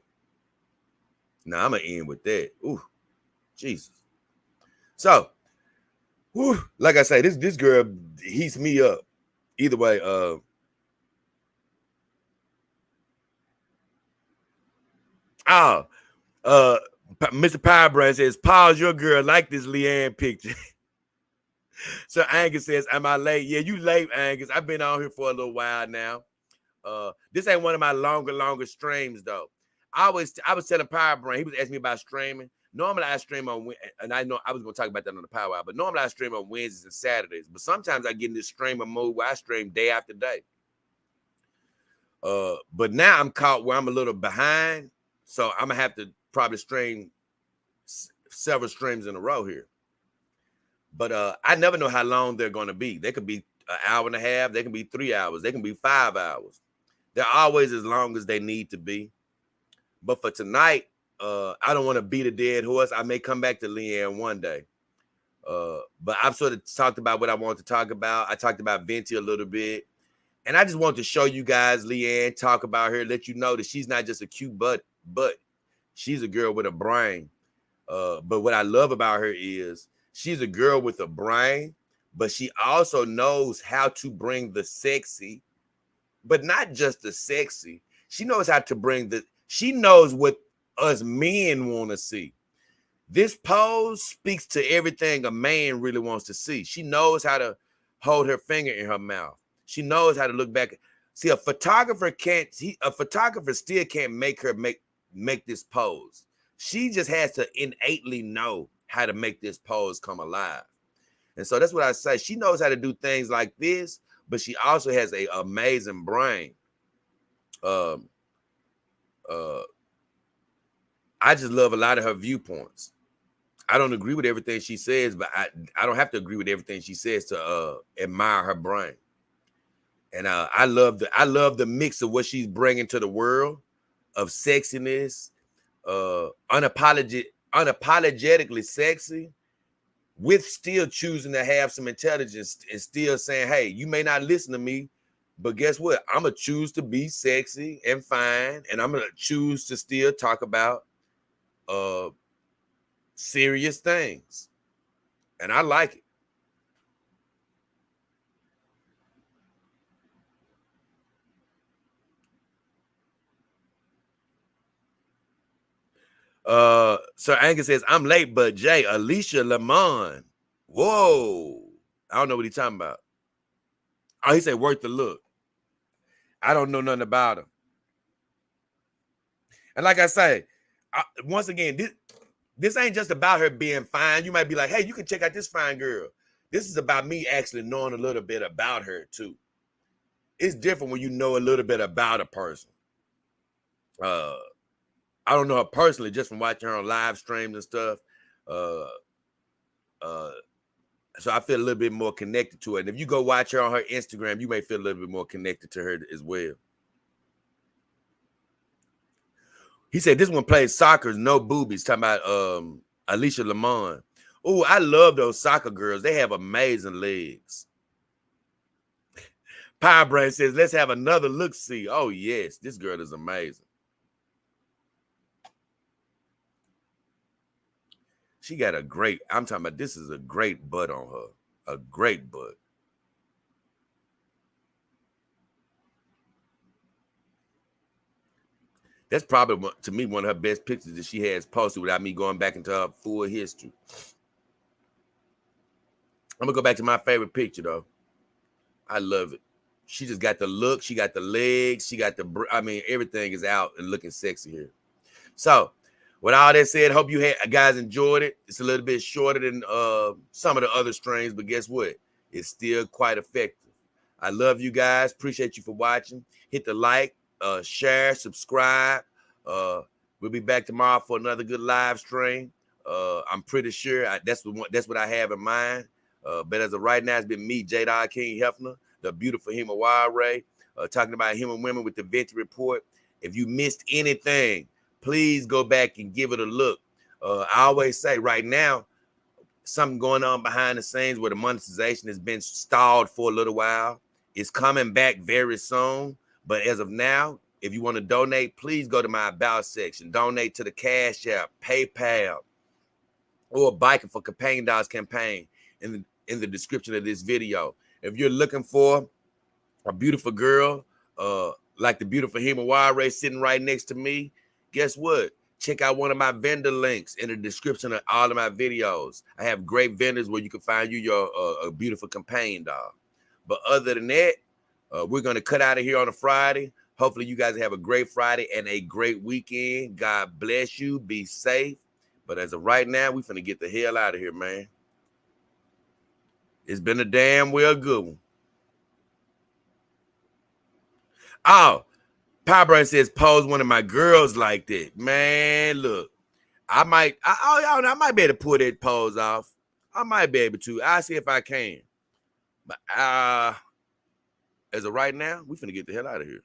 Now I'm going to end with that. Ooh, Jesus. So, like I say, this girl heats me up. Either way, Mr. Power Brand says, pause your girl, like this LeeAnn picture. So Angus says, am I late? Yeah, you late, Angus. I've been on here for a little while now. This ain't one of my longer streams, though. I was telling Power Brand, he was asking me about streaming. Normally I stream on, and I know I was going to talk about that on the Power Hour, but normally I stream on Wednesdays and Saturdays. But sometimes I get in this streamer mode where I stream day after day. But now I'm caught where I'm a little behind, so I'm gonna have to probably stream several streams in a row here. But I never know how long they're going to be. They could be an hour and a half. They can be 3 hours. They can be 5 hours. They're always as long as they need to be. But for tonight, I don't want to beat a dead horse. I may come back to LeeAnn one day. But I've sort of talked about what I want to talk about. I talked about Venti a little bit. And I just want to show you guys LeeAnn, talk about her, let you know that she's not just a cute butt, but she's a girl with a brain. But what I love about her is she's a girl with a brain, but she also knows how to bring the sexy, but not just the sexy. She knows how to bring she knows what us men want to see. This pose speaks to everything a man really wants to see. She knows how to hold her finger in her mouth. She knows how to look back. See, a photographer still can't make her make this pose. She just has to innately know how to make this pose come alive. And so that's what I say. She knows how to do things like this, but she also has an amazing brain. I just love a lot of her viewpoints. I don't agree with everything she says, but I don't have to agree with everything she says to admire her brain. And I love the mix of what she's bringing to the world of sexiness, unapologetically sexy, with still choosing to have some intelligence and still saying, hey, you may not listen to me, but guess what? I'm going to choose to be sexy and fine, and I'm going to choose to still talk about serious things. And I like it. Sir Angus says, I'm late, but Jay, Alicia Lemon. Whoa. I don't know what he's talking about. Oh, he said worth the look. I don't know nothing about him. And like I say, once again, this ain't just about her being fine. You might be like, hey, you can check out this fine girl. This is about me actually knowing a little bit about her too. It's different when you know a little bit about a person. I don't know her personally, just from watching her on live streams and stuff. So I feel a little bit more connected to her. And if you go watch her on her Instagram, you may feel a little bit more connected to her as well. He said this one plays soccer, no boobies. Talking about Alicia Lamont. Oh, I love those soccer girls. They have amazing legs. Power Brain says, let's have another look-see. Oh, yes, this girl is amazing. She got a great, I'm talking about, this is a great butt on her. A great butt. That's probably, to me, one of her best pictures that she has posted without me going back into her full history. I'm going to go back to my favorite picture, though. I love it. She just got the look. She got the legs. She got the, I mean, everything is out and looking sexy here. So, with all that said, hope you guys enjoyed it. It's a little bit shorter than some of the other streams, but guess what? It's still quite effective. I love you guys. Appreciate you for watching. Hit the like, share, subscribe. We'll be back tomorrow for another good live stream. I'm pretty sure that's what I have in mind. But as of right now, it's been me, J. King Hefner, the beautiful Himawari, talking about human women with the Venti Report. If you missed anything, please go back and give it a look. I always say right now, something going on behind the scenes where the monetization has been stalled for a little while. It's coming back very soon. But as of now, if you want to donate, please go to my About section. Donate to the Cash App, PayPal, or Biking for Companion Dogs campaign in the description of this video. If you're looking for a beautiful girl, like the beautiful Himawari sitting right next to me, guess what? Check out one of my vendor links in the description of all of my videos. I have great vendors where you can find you your a beautiful companion dog. But other than that, we're going to cut out of here on a Friday. Hopefully you guys have a great Friday and a great weekend. God bless you. Be safe. But as of right now, we're finna get the hell out of here, man. It's been a damn well good one. Oh, Power Brain says, pose one of my girls like that. Man, look, I might be able to pull that pose off. I might be able to. I'll see if I can. But as of right now, we finna get the hell out of here.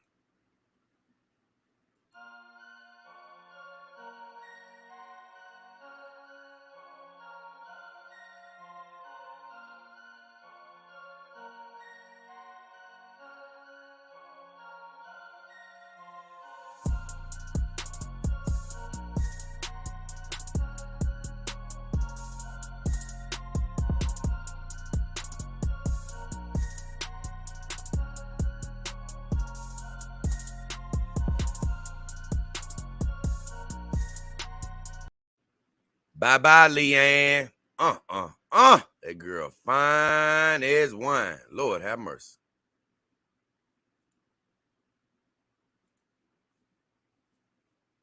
Bye-bye, LeeAnn. That girl fine as wine. Lord have mercy.